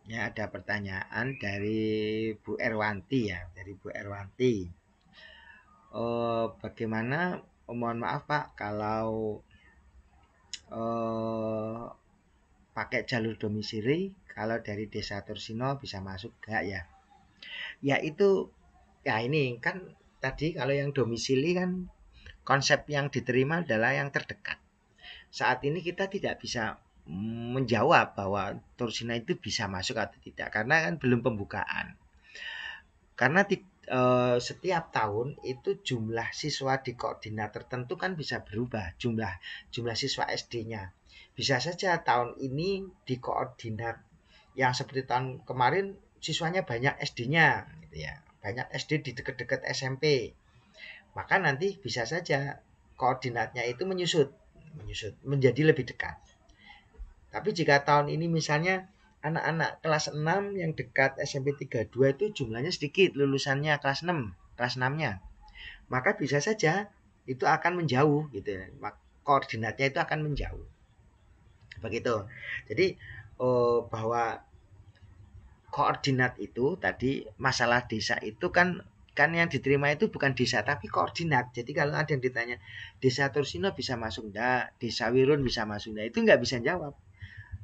Speaker 1: Ya, ada pertanyaan dari Bu Erwanti ya, dari Bu Erwanti. Bagaimana? Mohon maaf Pak, kalau pakai jalur domisili, kalau dari Desa Tursino bisa masuk gak ya? Ya itu, ya ini kan tadi kalau yang domisili kan konsep yang diterima adalah yang terdekat. Saat ini kita tidak bisa menjawab bahwa Tursina itu bisa masuk atau tidak karena kan belum pembukaan. Karena setiap tahun itu jumlah siswa di koordinat tertentu kan bisa berubah, jumlah siswa SD-nya. Bisa saja tahun ini di koordinat yang seperti tahun kemarin siswanya banyak SD-nya gitu ya. Banyak SD di dekat-dekat SMP. Maka nanti bisa saja koordinatnya itu menyusut menjadi lebih dekat. Tapi jika tahun ini misalnya anak-anak kelas 6 yang dekat SMP 32 itu jumlahnya sedikit, lulusannya kelas 6, kelas 6-nya. Maka bisa saja itu akan menjauh gitu ya. Koordinatnya itu akan menjauh. Begitu. Jadi bahwa koordinat itu tadi masalah desa itu kan yang diterima itu bukan desa tapi koordinat. Jadi kalau ada yang ditanya Desa Tursino bisa masuk enggak, Desa Wirun bisa masuk enggak, itu enggak bisa jawab.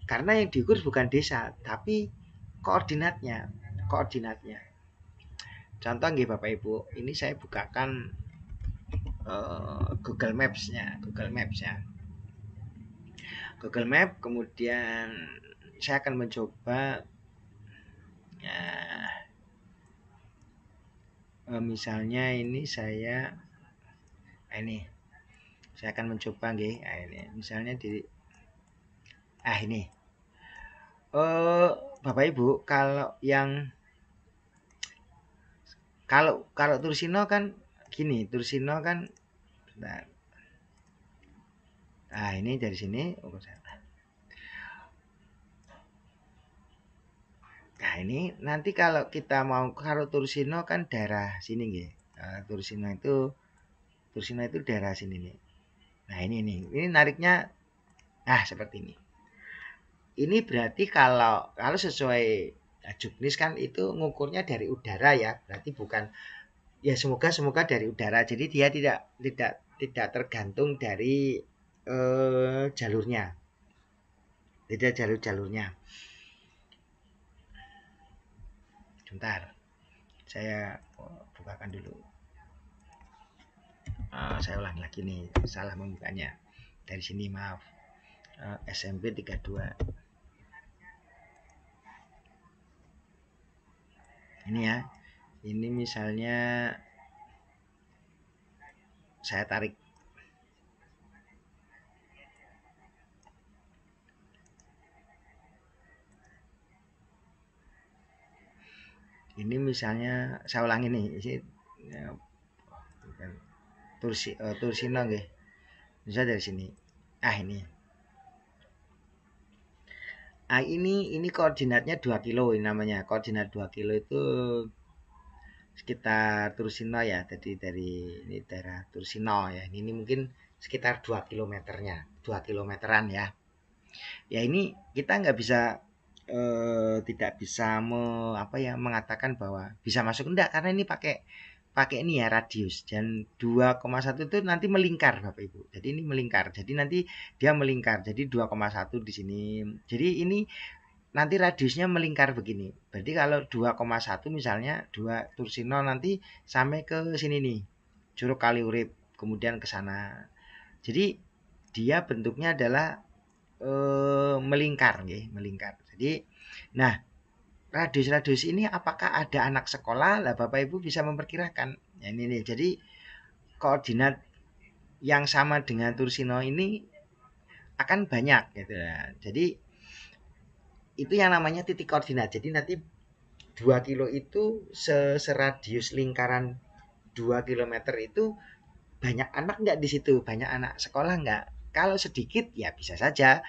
Speaker 1: Karena yang diukur bukan desa, tapi koordinatnya. Contoh nggih Bapak Ibu, ini saya bukakan Google Maps-nya, Google Map, kemudian saya akan mencoba misalnya ini saya akan mencoba nggih, ini misalnya di ini. Bapak Ibu, kalau Tursino kan gini, Tursino kan nah ini dari sini nah ini nanti kalau kita mau Tursino kan daerah sini nggih. Tursino itu daerah sini nih. Nah ini nariknya seperti ini. Ini berarti kalau sesuai Juknis kan itu ngukurnya dari udara ya, berarti bukan Ya semoga dari udara. Jadi dia tidak tergantung dari jalurnya. Tidak jalur-jalurnya. Sebentar, saya bukakan dulu. Saya ulangi lagi nih, salah membukanya. Dari sini maaf. SMP 32. Ini ya. Ini misalnya saya tarik. Ini misalnya saya ulangi nih, ini ya, Tursino nggih. Bisa dari sini. Ini. Ini koordinatnya 2 kilo ini namanya. Koordinat 2 kilo itu sekitar Tursino ya. Jadi dari ini daerah Tursino ya. Ini mungkin sekitar 2 kilometernya. 2 kilometeran ya. Ya ini kita nggak bisa tidak bisa mengatakan bahwa bisa masuk enggak karena ini pakai pakai ini ya radius dan 2,1 itu nanti melingkar Bapak Ibu. Jadi ini melingkar. Jadi nanti dia melingkar. Jadi 2,1 di sini. Jadi ini nanti radiusnya melingkar begini. Berarti kalau 2,1 misalnya 2 Tursino nanti sampai ke sini nih. Curug Kaliurip kemudian ke sana. Jadi dia bentuknya adalah melingkar nggih, melingkar. Jadi nah, radius-radius ini apakah ada anak sekolah? Lah Bapak Ibu bisa memperkirakan. Ya, ini nih. Jadi koordinat yang sama dengan Tursino ini akan banyak gitu ya. Jadi itu yang namanya titik koordinat. Jadi nanti 2 kilo itu seradius lingkaran 2 kilometer itu banyak anak nggak di situ? Banyak anak sekolah nggak? Kalau sedikit ya bisa saja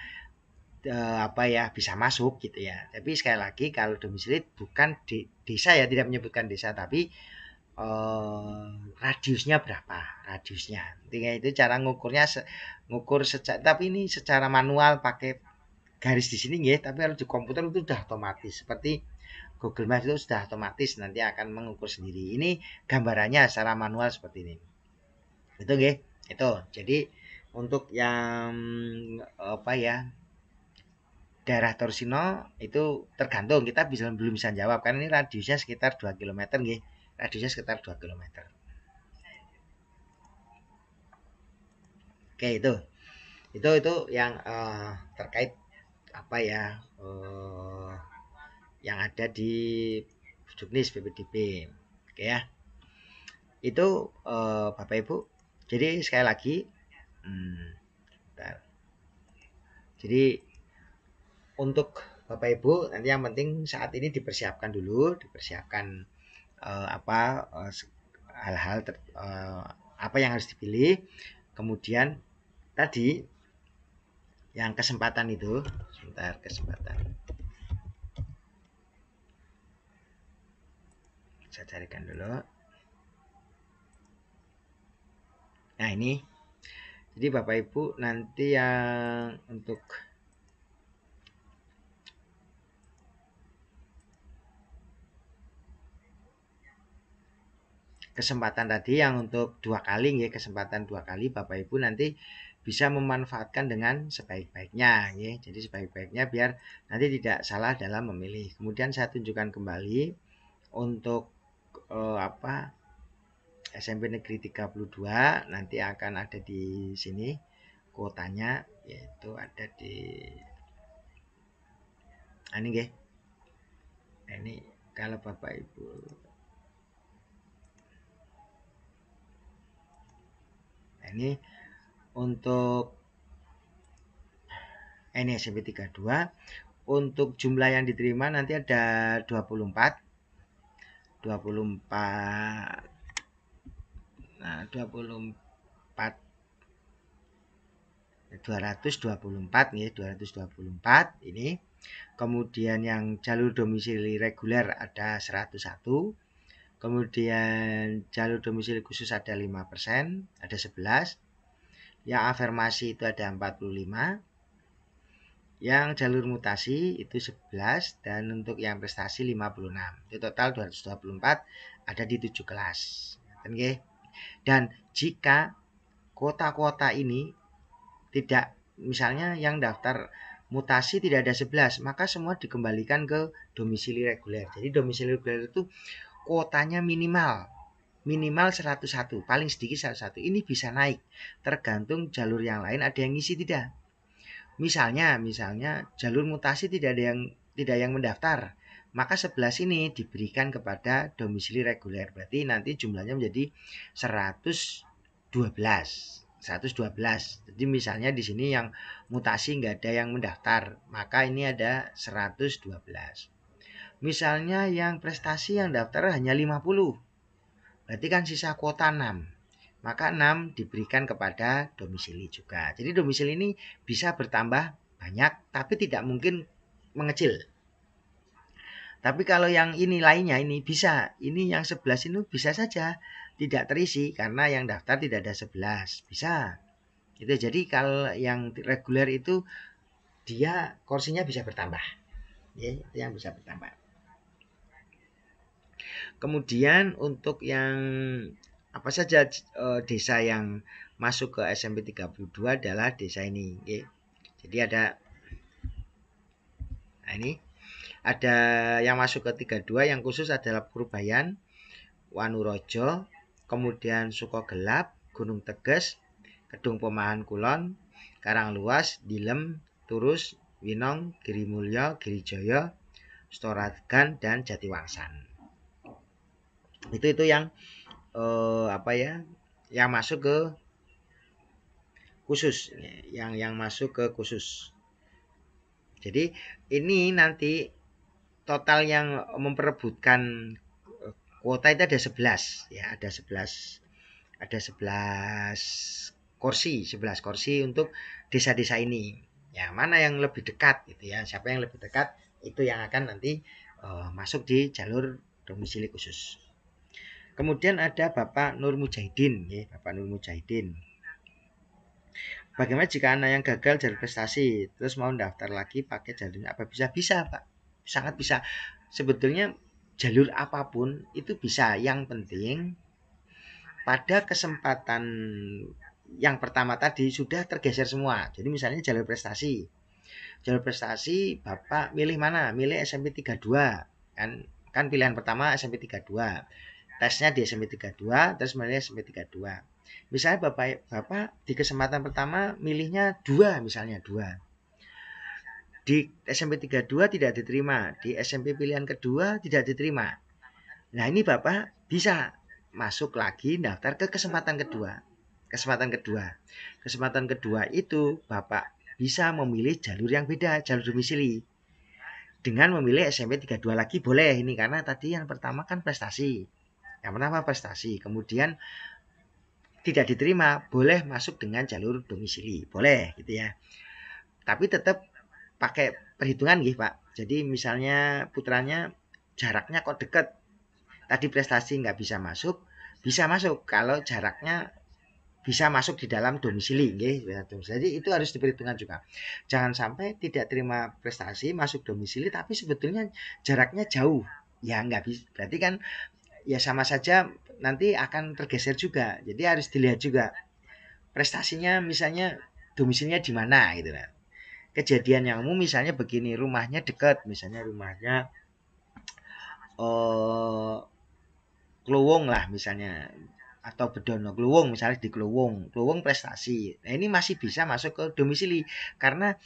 Speaker 1: bisa masuk gitu ya. Tapi sekali lagi kalau domisili bukan di desa ya, tidak menyebutkan desa tapi radiusnya berapa radiusnya. Intinya itu cara ngukurnya ngukur tapi ini secara manual pakai garis di sini ya, tapi kalau di komputer itu sudah otomatis seperti Google Maps itu sudah otomatis nanti akan mengukur sendiri. Ini gambarannya secara manual seperti ini. Itu nggih. Itu. Jadi untuk yang daerah Torsino itu tergantung kita belum bisa jawab karena ini radiusnya sekitar 2 km nggih. Radiusnya sekitar 2 km. Oke, itu yang terkait yang ada di Juknis BPDB. Oke ya. Itu Bapak Ibu. Jadi sekali lagi jadi untuk Bapak Ibu nanti yang penting saat ini dipersiapkan dulu, dipersiapkan hal-hal apa yang harus dipilih. Kemudian tadi yang kesempatan itu, sebentar kesempatan. Saya carikan dulu. Nah ini, jadi Bapak Ibu nanti yang untuk kesempatan tadi yang untuk 2 kali ya, kesempatan 2 kali Bapak Ibu nanti bisa memanfaatkan dengan sebaik-baiknya ya. Jadi sebaik-baiknya biar nanti tidak salah dalam memilih. Kemudian saya tunjukkan kembali untuk SMP Negeri 32 nanti akan ada di sini kuotanya yaitu ada di ini nggih. Ini kalau Bapak Ibu ini untuk ini SMP 32 untuk jumlah yang diterima nanti ada 24 nah 24 224 nih 224 ini. Kemudian yang jalur domisili reguler ada 101. Kemudian jalur domisili khusus ada 5%, ada 11. Yang afirmasi itu ada 45. Yang jalur mutasi itu 11 dan untuk yang prestasi 56. Itu total 224 ada di 7 kelas. Oke. Dan jika kota-kota ini tidak, misalnya yang daftar mutasi tidak ada 11, maka semua dikembalikan ke domisili reguler. Jadi domisili reguler itu kuotanya minimal 101, paling sedikit 101. Ini bisa naik tergantung jalur yang lain ada yang ngisi tidak. Misalnya jalur mutasi tidak ada yang mendaftar, maka 11 ini diberikan kepada domisili reguler. Berarti nanti jumlahnya menjadi 112. 112. Jadi misalnya di sini yang mutasi nggak ada yang mendaftar, maka ini ada 112. Misalnya yang prestasi yang daftar hanya 50, berarti kan sisa kuota 6. Maka 6 diberikan kepada domisili juga. Jadi domisili ini bisa bertambah banyak, tapi tidak mungkin mengecil. Tapi kalau yang ini lainnya ini bisa, ini yang 11 ini bisa saja tidak terisi karena yang daftar tidak ada 11. Bisa. Gitu. Jadi kalau yang reguler itu dia kursinya bisa bertambah. Ya, itu yang bisa bertambah. Kemudian untuk yang apa saja desa yang masuk ke SMP 32 adalah desa ini. Okay. Jadi ada, nah ini ada yang masuk ke 32 yang khusus adalah Purbayan, Wanurojo, kemudian Sukogelap, Gunung Teges, Kedung Pemahan Kulon, Karangluas, Dilem, Turus, Winong, Girimulyo, Girijaya, Storagan, dan Jatiwangsan. Itu yang yang masuk ke khusus, yang masuk ke khusus. Jadi ini nanti total yang memperebutkan kuota itu ada 11 ya, ada 11 11 kursi untuk desa-desa ini. Ya, mana yang lebih dekat gitu ya. Siapa yang lebih dekat itu yang akan nanti masuk di jalur domisili khusus. Kemudian ada Bapak Nur Mujahidin, ya, Bapak Nur Mujahidin. Bagaimana jika anak yang gagal jalur prestasi terus mau daftar lagi pakai jalurnya, apa bisa? Bisa, Pak. Sangat bisa. Sebetulnya jalur apapun itu bisa. Yang penting pada kesempatan yang pertama tadi sudah tergeser semua. Jadi misalnya jalur prestasi. Jalur prestasi Bapak milih mana? Milih SMP 32. Kan pilihan pertama SMP 32. Tesnya di SMP 32, terus milih SMP 32. Misalnya Bapak di kesempatan pertama milihnya 2, misalnya 2. Di SMP 32 tidak diterima, di SMP pilihan kedua tidak diterima. Nah, ini Bapak bisa masuk lagi daftar ke kesempatan kedua. Kesempatan kedua itu Bapak bisa memilih jalur yang beda, jalur domisili. Dengan memilih SMP 32 lagi boleh ini, karena tadi yang pertama kan prestasi. Yang pertama prestasi, kemudian tidak diterima, boleh masuk dengan jalur domisili, boleh gitu ya. Tapi tetap pakai perhitungan gitu Pak. Jadi misalnya putranya jaraknya kok deket, tadi prestasi nggak bisa masuk kalau jaraknya bisa masuk di dalam domisili, jadi itu harus diperhitungkan juga. Jangan sampai tidak terima prestasi masuk domisili tapi sebetulnya jaraknya jauh, ya nggak bisa, berarti kan ya sama saja nanti akan tergeser juga. Jadi harus dilihat juga prestasinya, misalnya domisilinya di mana gitu kan. Kejadian yang umum misalnya begini, rumahnya dekat, misalnya rumahnya Kluwung lah misalnya, atau Bedono, Kluwung misalnya, di Kluwung prestasi. Nah, ini masih bisa masuk ke domisili karena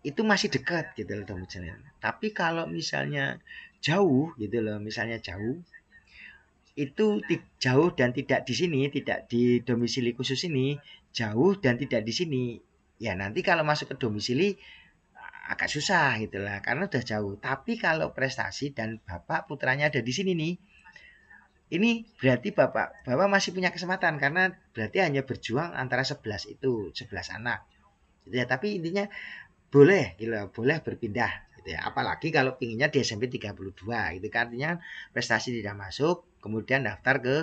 Speaker 1: itu masih dekat gitu loh domisili. Tapi kalau misalnya jauh gitu loh, misalnya jauh itu jauh dan tidak di sini, tidak di domisili khusus ini, jauh dan tidak di sini. Ya nanti kalau masuk ke domisili agak susah gitu lah karena udah jauh. Tapi kalau prestasi dan Bapak putranya ada di sini nih, ini berarti Bapak masih punya kesempatan karena berarti hanya berjuang antara 11 itu, 11 anak. Gitu ya, tapi intinya boleh gitu, boleh berpindah gitu ya. Apalagi kalau pinginnya di SMP 32 gitu kan, artinya prestasi tidak masuk, kemudian daftar ke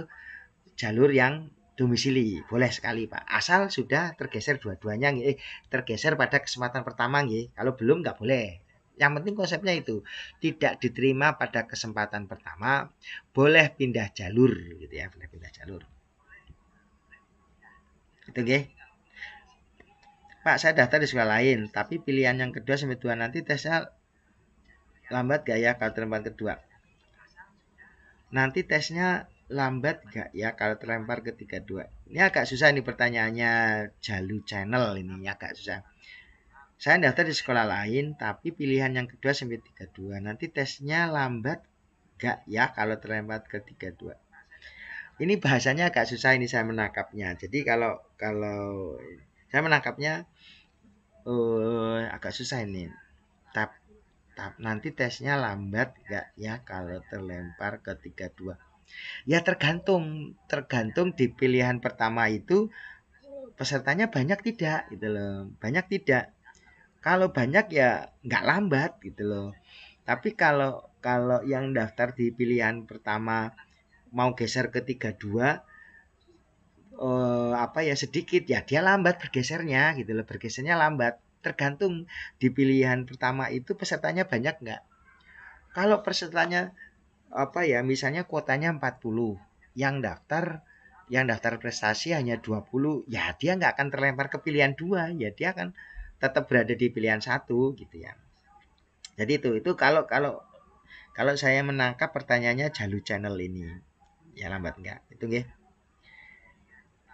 Speaker 1: jalur yang domisili. Boleh sekali Pak. Asal sudah tergeser dua-duanya tergeser pada kesempatan pertama nggih. Kalau belum nggak boleh. Yang penting konsepnya itu tidak diterima pada kesempatan pertama, boleh pindah jalur gitu ya, boleh pindah jalur. Itu nggih. Pak, saya daftar di sekolah lain, tapi pilihan yang kedua sampai dua nanti tesnya lambat gak ya kalau terlempar kedua? Nanti tesnya lambat gak ya kalau terlempar ke 32? Ini agak susah nih pertanyaannya, Jalu Channel ini agak susah. Saya daftar di sekolah lain, tapi pilihan yang kedua sampai 32. Nanti tesnya lambat gak ya kalau terlempar ke 32? Ini bahasanya agak susah ini saya menangkapnya. Jadi kalau saya menangkapnya agak susah ini. Nanti tesnya lambat gak ya kalau terlempar ke 32? Ya tergantung di pilihan pertama itu pesertanya banyak tidak gitu loh. Banyak tidak. Kalau banyak ya nggak lambat gitu loh. Tapi kalau kalau yang daftar di pilihan pertama mau geser ke 32 apa ya sedikit ya dia lambat bergesernya gitu loh. Bergesernya lambat. Tergantung di pilihan pertama itu pesertanya banyak nggak. Kalau pesertanya apa ya misalnya kuotanya 40 yang daftar prestasi hanya 20 ya dia nggak akan terlempar ke pilihan dua ya dia akan tetap berada di pilihan satu gitu ya. Jadi itu kalau saya menangkap pertanyaannya Jalu Channel ini ya lambat nggak itu nggih.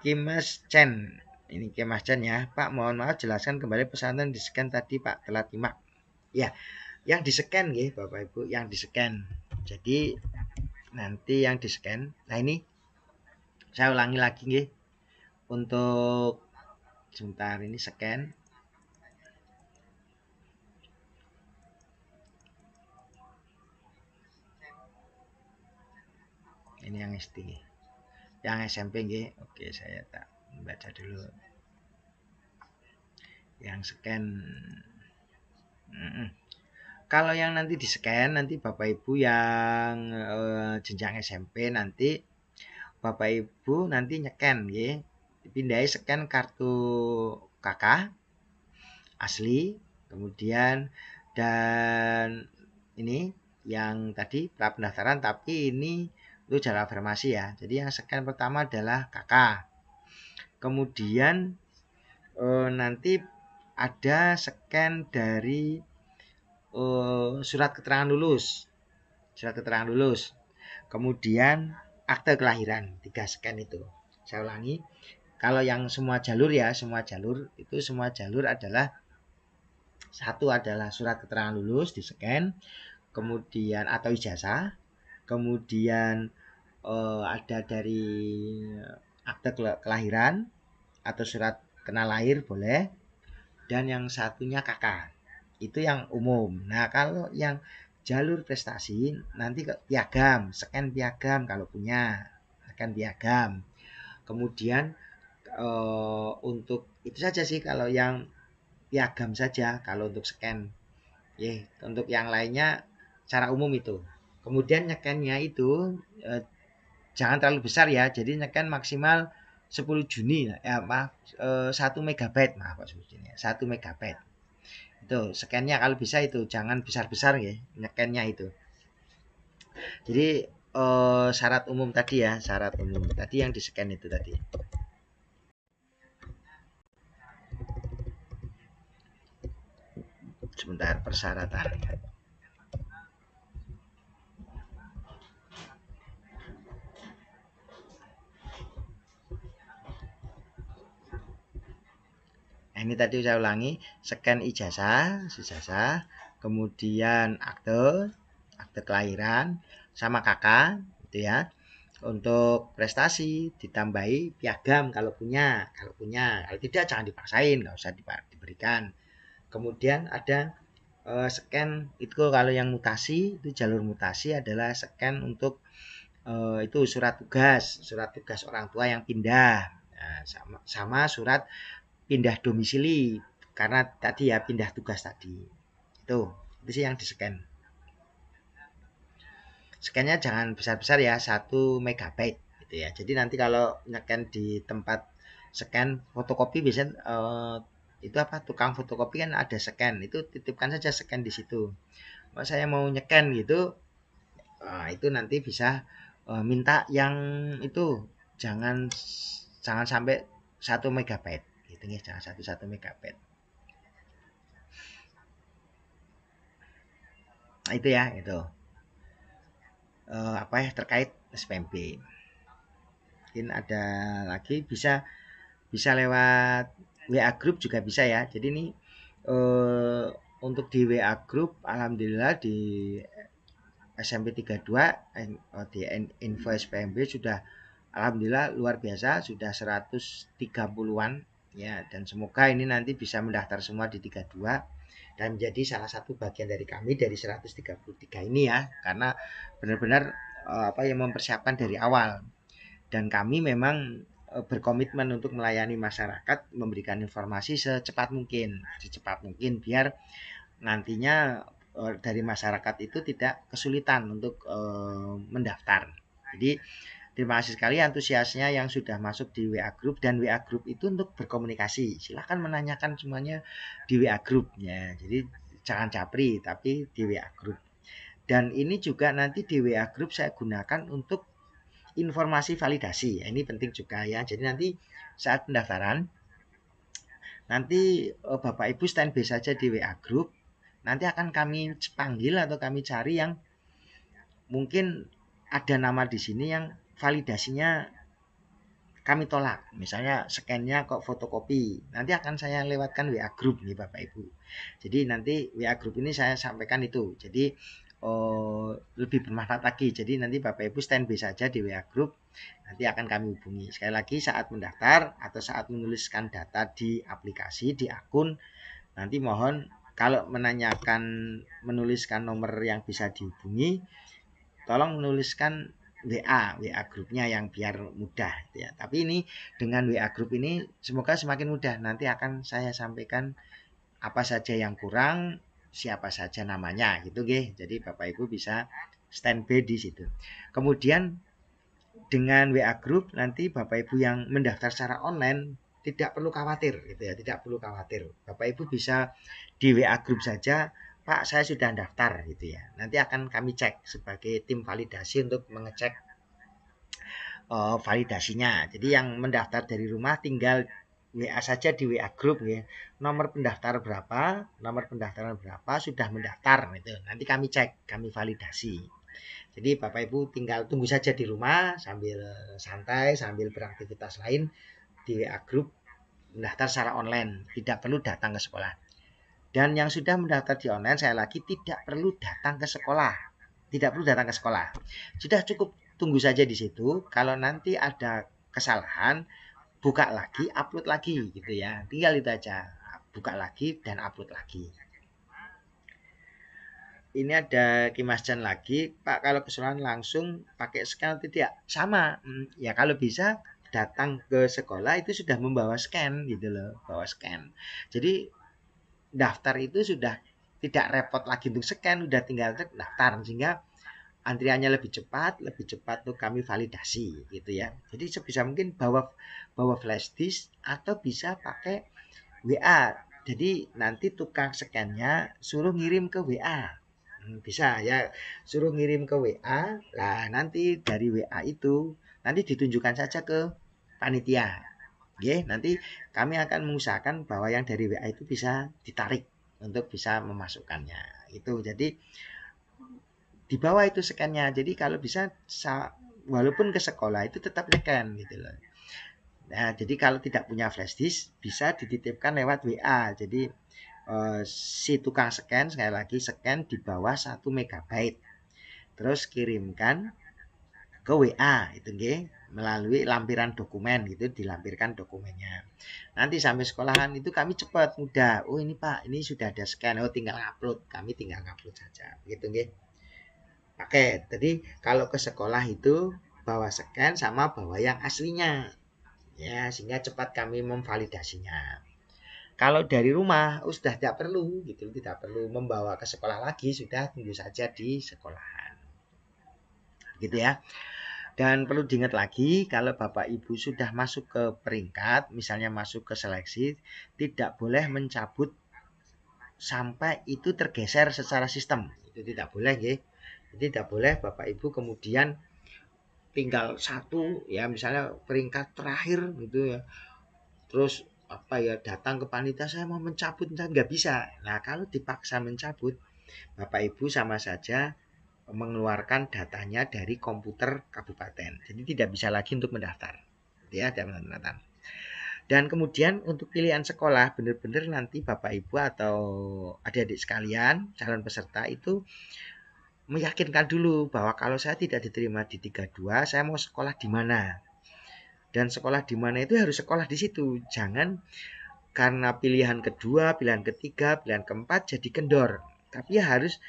Speaker 1: Kimas Chen ini Kimas Chen ya Pak, mohon maaf jelaskan kembali pesan di scan tadi Pak, telat nyimak ya. Yang di scan nggih Bapak Ibu, yang di scan. Jadi nanti yang di scan. Nah ini saya ulangi lagi nggih. Untuk sebentar ini scan. Ini yang SD. Yang SMP nggih. Oke, saya tak baca dulu. Yang scan. Kalau yang nanti di scan nanti Bapak Ibu yang jenjang SMP nanti Bapak Ibu nanti nyeken nggih. Dipindahi scan kartu kakak asli, kemudian dan ini yang tadi pra pendaftaran tapi ini itu jalur afirmasi ya. Jadi yang scan pertama adalah kakak. Kemudian nanti ada scan dari surat keterangan lulus. Surat keterangan lulus. Kemudian akte kelahiran, 3 scan itu. Saya ulangi. Kalau yang semua jalur ya, semua jalur adalah satu adalah surat keterangan lulus di scan, kemudian atau ijazah, kemudian ada dari akte kelahiran atau surat kenal lahir boleh, dan yang satunya kakak. Itu yang umum. Nah, kalau yang jalur prestasi nanti ke piagam, scan piagam kalau punya, scan piagam. Kemudian untuk itu saja sih kalau yang piagam saja kalau untuk scan. Untuk yang lainnya secara umum itu. Kemudian nyekennya itu jangan terlalu besar ya. Jadi nyeken maksimal 10 Juni ya maaf 1 megabyte maaf Pak 1 megabyte. Itu scan-nya kalau bisa itu jangan besar-besar ya nyekennya itu. Jadi syarat umum tadi ya, syarat umum tadi yang di scan itu tadi. Sebentar persyaratan. Ini tadi saya ulangi, scan ijazah, kemudian akte kelahiran sama kakak gitu ya. Untuk prestasi ditambahi piagam kalau punya, kalau tidak jangan dipaksain, nggak usah diberikan. Kemudian ada scan itu kalau yang mutasi itu jalur mutasi adalah scan untuk itu surat tugas orang tua yang pindah, nah, sama surat pindah domisili karena tadi ya pindah tugas tadi itu sih yang di scan. Scannya jangan besar-besar ya 1 megabyte gitu ya. Jadi nanti kalau nyekan di tempat scan fotokopi biasanya itu apa, tukang fotokopi kan ada scan, itu titipkan saja scan di situ. Kalau saya mau nyeken gitu, itu nanti bisa minta yang itu jangan jangan sampai 1 MB gitu ya, jangan 1 MB. Nah, itu ya itu apa ya terkait SPMB. Mungkin ada lagi bisa bisa lewat WA group juga bisa ya. Jadi ini eh, untuk di WA group alhamdulillah di SMP 32 di info SPMB sudah alhamdulillah luar biasa, sudah 130-an ya, dan semoga ini nanti bisa mendaftar semua di 32 dan menjadi salah satu bagian dari kami dari 133 ini ya, karena benar-benar apa yang mempersiapkan dari awal, dan kami memang berkomitmen untuk melayani masyarakat, memberikan informasi secepat mungkin biar nantinya dari masyarakat itu tidak kesulitan untuk mendaftar. Jadi terima kasih sekali antusiasnya yang sudah masuk di WA Group, dan WA Group itu untuk berkomunikasi. Silahkan menanyakan semuanya di WA Group ya. Jadi jangan capri tapi di WA Group. Dan ini juga nanti di WA Group saya gunakan untuk informasi validasi. Ya, ini penting juga ya. Jadi nanti saat pendaftaran nanti Bapak Ibu standby saja di WA Group. Nanti akan kami panggil atau kami cari yang mungkin ada nama di sini yang validasinya kami tolak. Misalnya scan-nya kok fotokopi. Nanti akan saya lewatkan WA Group nih Bapak Ibu. Jadi nanti WA Group ini saya sampaikan itu. Jadi lebih bermanfaat lagi. Jadi nanti Bapak Ibu standby saja di WA Group. Nanti akan kami hubungi. Sekali lagi saat mendaftar atau saat menuliskan data di aplikasi, di akun, nanti mohon kalau menanyakan menuliskan nomor yang bisa dihubungi, tolong menuliskan WA grupnya yang biar mudah ya. Tapi ini dengan WA grup ini semoga semakin mudah. Nanti akan saya sampaikan apa saja yang kurang, siapa saja namanya gitu nggih. Jadi Bapak Ibu bisa standby di situ. Kemudian dengan WA grup nanti Bapak Ibu yang mendaftar secara online tidak perlu khawatir gitu ya, tidak perlu khawatir. Bapak Ibu bisa di WA grup saja, Pak, saya sudah daftar gitu ya. Nanti akan kami cek sebagai tim validasi untuk mengecek validasinya. Jadi yang mendaftar dari rumah tinggal WA saja di WA grup ya. Nomor pendaftar berapa, nomor pendaftaran berapa, sudah mendaftar gitu. Nanti kami cek, kami validasi. Jadi Bapak Ibu tinggal tunggu saja di rumah sambil santai, sambil beraktivitas lain di WA grup mendaftar secara online, tidak perlu datang ke sekolah. Dan yang sudah mendaftar di online, saya lagi tidak perlu datang ke sekolah. Tidak perlu datang ke sekolah. Sudah cukup tunggu saja di situ. Kalau nanti ada kesalahan, buka lagi, upload lagi gitu ya. Tinggal itu aja. Buka lagi dan upload lagi. Ini ada Kimas Chan lagi, Pak, kalau kesulitan langsung pakai scan atau tidak? Sama. Ya kalau bisa datang ke sekolah itu sudah membawa scan gitu loh, bawa scan. Jadi daftar itu sudah tidak repot lagi untuk scan, udah tinggal daftar sehingga antriannya lebih cepat tuh kami validasi gitu ya. Jadi sebisa mungkin bawa flash disk atau bisa pakai WA. Jadi nanti tukang scan-nya suruh ngirim ke WA. Bisa ya, suruh ngirim ke WA. Lah nanti dari WA itu nanti ditunjukkan saja ke panitia. Oke, nanti kami akan mengusahakan bahwa yang dari WA itu bisa ditarik untuk bisa memasukkannya. Itu jadi di bawah itu scan-nya. Jadi kalau bisa walaupun ke sekolah itu tetap scan gitu loh. Nah, jadi kalau tidak punya flash disk bisa dititipkan lewat WA. Jadi si tukang scan sekali lagi scan di bawah 1 MB. Terus kirimkan ke WA itu nggih, melalui lampiran dokumen gitu, dilampirkan dokumennya. Nanti sampai sekolahan itu kami cepat mudah. Oh ini Pak, ini sudah ada scan. Oh tinggal upload. Kami tinggal upload saja. Begitu nggih. Oke, jadi kalau ke sekolah itu bawa scan sama bawa yang aslinya. Ya, sehingga cepat kami memvalidasinya. Kalau dari rumah sudah tidak perlu gitu, tidak perlu membawa ke sekolah lagi, sudah tunggu saja di sekolahan. Gitu ya. Dan perlu diingat lagi, kalau Bapak Ibu sudah masuk ke peringkat, misalnya masuk ke seleksi, tidak boleh mencabut sampai itu tergeser secara sistem. Itu tidak boleh, ya. Jadi tidak boleh Bapak Ibu kemudian tinggal satu, ya misalnya peringkat terakhir gitu ya. Terus apa ya, datang ke panitia, saya mau mencabut, nggak bisa. Nah, kalau dipaksa mencabut, Bapak Ibu sama saja mengeluarkan datanya dari komputer kabupaten. Jadi tidak bisa lagi untuk mendaftar. Ya, tidak mendaftar. Dan kemudian untuk pilihan sekolah, benar-benar nanti Bapak Ibu atau adik-adik sekalian, calon peserta itu meyakinkan dulu bahwa kalau saya tidak diterima di 32, saya mau sekolah di mana. Dan sekolah di mana itu harus sekolah di situ. Jangan karena pilihan kedua, pilihan ketiga, pilihan keempat jadi kendor. Tapi ya harus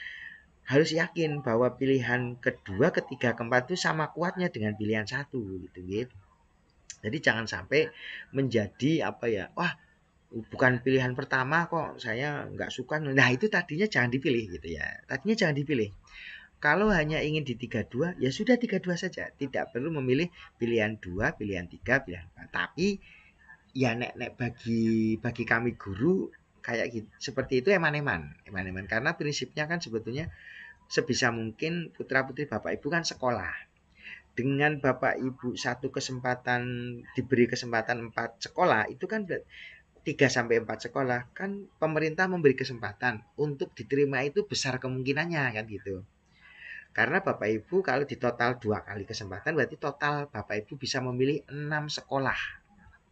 Speaker 1: yakin bahwa pilihan kedua, ketiga, keempat itu sama kuatnya dengan pilihan satu gitu. Jadi jangan sampai menjadi apa ya, wah bukan pilihan pertama kok saya nggak suka. Nah itu tadinya jangan dipilih gitu ya. Tadinya jangan dipilih. Kalau hanya ingin di 32, ya sudah 32 saja. Tidak perlu memilih pilihan 2, pilihan 3, pilihan 4. Tapi ya nek bagi kami guru kayak gitu, seperti itu eman-eman. Karena prinsipnya kan sebetulnya sebisa mungkin putra-putri Bapak Ibu kan sekolah. Dengan Bapak Ibu satu kesempatan diberi kesempatan 4 sekolah, itu kan 3 sampai 4 sekolah kan pemerintah memberi kesempatan untuk diterima itu besar kemungkinannya kan gitu. Karena Bapak Ibu kalau di total 2 kali kesempatan berarti total Bapak Ibu bisa memilih 6 sekolah.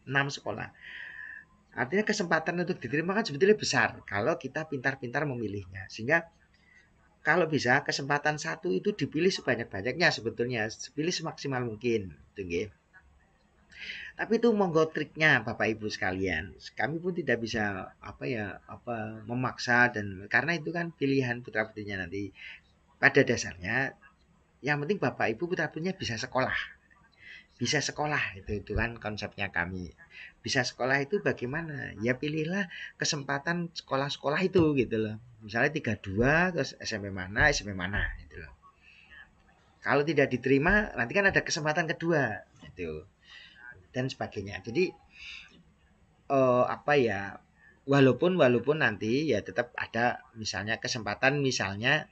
Speaker 1: 6 sekolah. Artinya kesempatan untuk diterima kan sebetulnya besar kalau kita pintar-pintar memilihnya. Sehingga kalau bisa kesempatan satu itu dipilih sebanyak-banyaknya sebetulnya, pilih semaksimal mungkin, gitu. Tapi itu monggo triknya Bapak Ibu sekalian. Kami pun tidak bisa memaksa dan karena itu kan pilihan putra-putrinya nanti. Pada dasarnya yang penting Bapak Ibu putra-putrinya bisa sekolah. Bisa sekolah itu kan konsepnya kami. Bisa sekolah itu bagaimana? Ya pilihlah kesempatan sekolah-sekolah itu gitu loh. Misalnya 32 terus SMP mana gitu loh. Kalau tidak diterima nanti kan ada kesempatan kedua gitu dan sebagainya. Jadi walaupun nanti ya tetap ada misalnya kesempatan, misalnya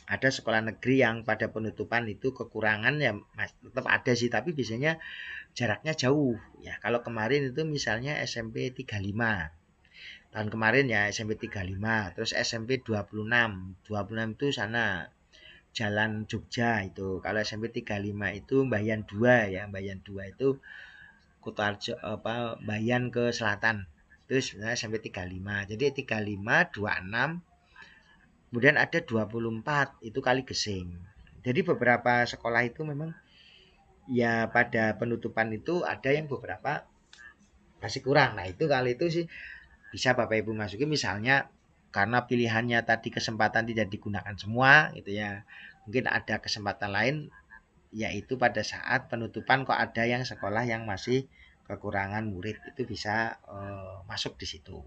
Speaker 1: ada sekolah negeri yang pada penutupan itu kekurangan ya tetap ada sih, tapi biasanya jaraknya jauh ya. Kalau kemarin itu misalnya SMP 35 tahun kemarin ya, SMP 35 terus SMP 26 itu sana Jalan Jogja itu. Kalau SMP 35 itu Bayan 2 ya, Bayan 2 itu Kutoarjo Bayan ke selatan. Terus SMP 35. Jadi 35, 26, kemudian ada 24 itu Kali Gesing. Jadi beberapa sekolah itu memang ya pada penutupan itu ada yang beberapa masih kurang. Nah, itu kali itu sih bisa Bapak Ibu masuki, misalnya karena pilihannya tadi kesempatan tidak digunakan semua gitu ya. Mungkin ada kesempatan lain yaitu pada saat penutupan kok ada yang sekolah yang masih kekurangan murid, itu bisa masuk di situ.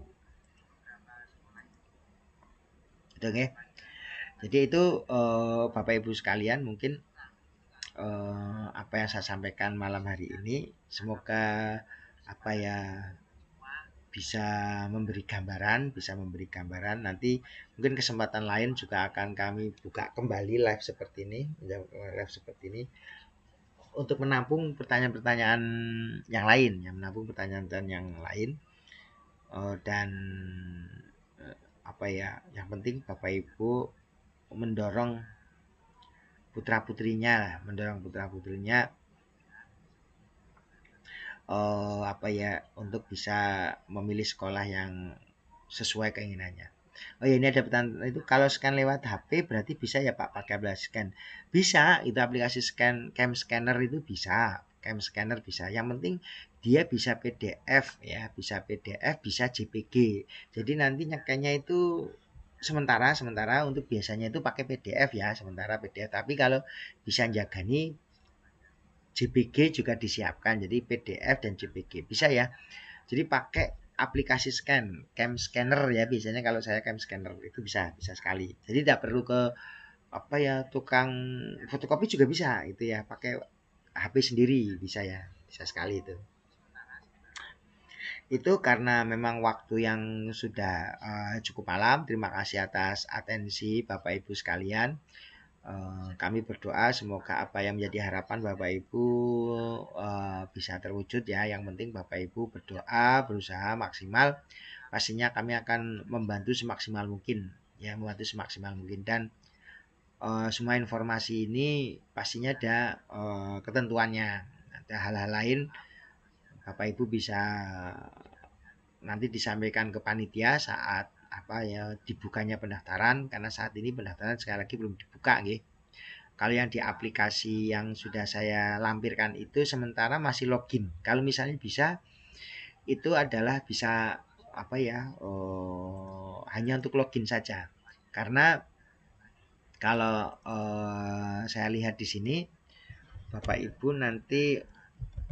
Speaker 1: Gitu ya. Jadi itu Bapak Ibu sekalian mungkin apa yang saya sampaikan malam hari ini, semoga apa ya bisa memberi gambaran. Nanti mungkin kesempatan lain juga akan kami buka kembali live seperti ini untuk menampung pertanyaan-pertanyaan yang lain, menampung pertanyaan yang lain. Dan yang penting Bapak Ibu mendorong putra-putrinya untuk bisa memilih sekolah yang sesuai keinginannya. Oh ya, ini ada pertanyaan itu, kalau scan lewat HP berarti bisa ya Pak pakai aplikasi scan? Bisa, itu aplikasi cam scanner itu bisa. Cam scanner bisa. Yang penting dia bisa PDF ya, bisa PDF, bisa JPG. Jadi nanti nyekanya itu sementara untuk biasanya itu pakai PDF ya, sementara PDF. Tapi kalau bisa jagani JPG juga disiapkan. Jadi PDF dan JPG bisa ya. Jadi pakai aplikasi cam scanner ya, biasanya kalau saya cam scanner itu bisa sekali. Jadi tidak perlu ke apa ya, tukang fotokopi juga bisa itu ya, pakai HP sendiri bisa ya, bisa sekali itu. Itu karena memang waktu yang sudah cukup malam. Terima kasih atas atensi Bapak Ibu sekalian. Kami berdoa semoga apa yang menjadi harapan Bapak Ibu bisa terwujud ya. Yang penting Bapak Ibu berdoa, berusaha maksimal. Pastinya kami akan membantu semaksimal mungkin, ya, membantu semaksimal mungkin. Dan semua informasi ini pastinya ada ketentuannya. Ada hal-hal lain Bapak Ibu bisa nanti disampaikan ke panitia saat apa ya, dibukanya pendaftaran, karena saat ini pendaftaran sekali lagi belum dibuka nggih. Kalau yang di aplikasi yang sudah saya lampirkan itu sementara masih login. Kalau misalnya bisa, itu adalah bisa apa ya, hanya untuk login saja. Karena kalau saya lihat di sini Bapak Ibu nanti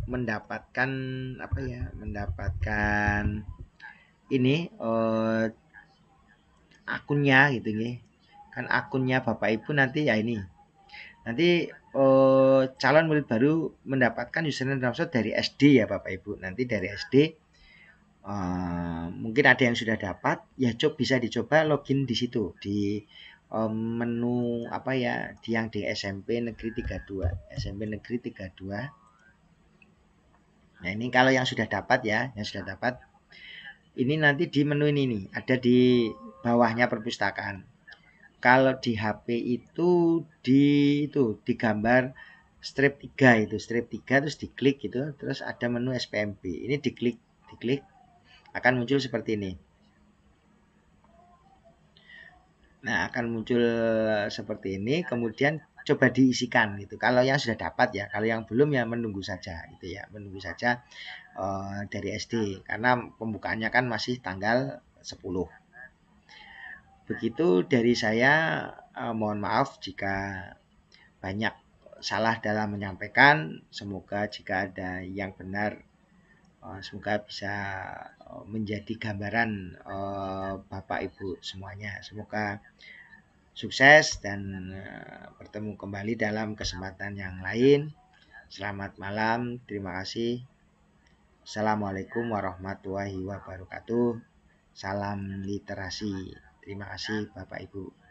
Speaker 1: mendapatkan apa ya, mendapatkan ini akunnya gitu nih. Kan akunnya Bapak Ibu nanti ya ini. Nanti calon murid baru mendapatkan username dan password dari SD ya Bapak Ibu. Nanti dari SD mungkin ada yang sudah dapat, ya bisa dicoba login di situ di menu apa ya, di yang di SMP Negeri 32. SMP Negeri 32. Nah, ini kalau yang sudah dapat ya, yang sudah dapat ini nanti di menu ini nih, ada di bawahnya perpustakaan. Kalau di HP itu di itu digambar strip 3 itu, strip 3 terus diklik gitu, terus ada menu SPMB. Ini diklik akan muncul seperti ini. Nah, akan muncul seperti ini, kemudian coba diisikan gitu. Kalau yang sudah dapat ya, kalau yang belum ya menunggu saja gitu ya, menunggu saja dari SD karena pembukaannya kan masih tanggal 10. Begitu dari saya, mohon maaf jika banyak salah dalam menyampaikan. Semoga jika ada yang benar, semoga bisa menjadi gambaran Bapak Ibu semuanya. Semoga sukses dan bertemu kembali dalam kesempatan yang lain. Selamat malam, terima kasih. Assalamualaikum warahmatullahi wabarakatuh. Salam literasi. Terima kasih Bapak Ibu.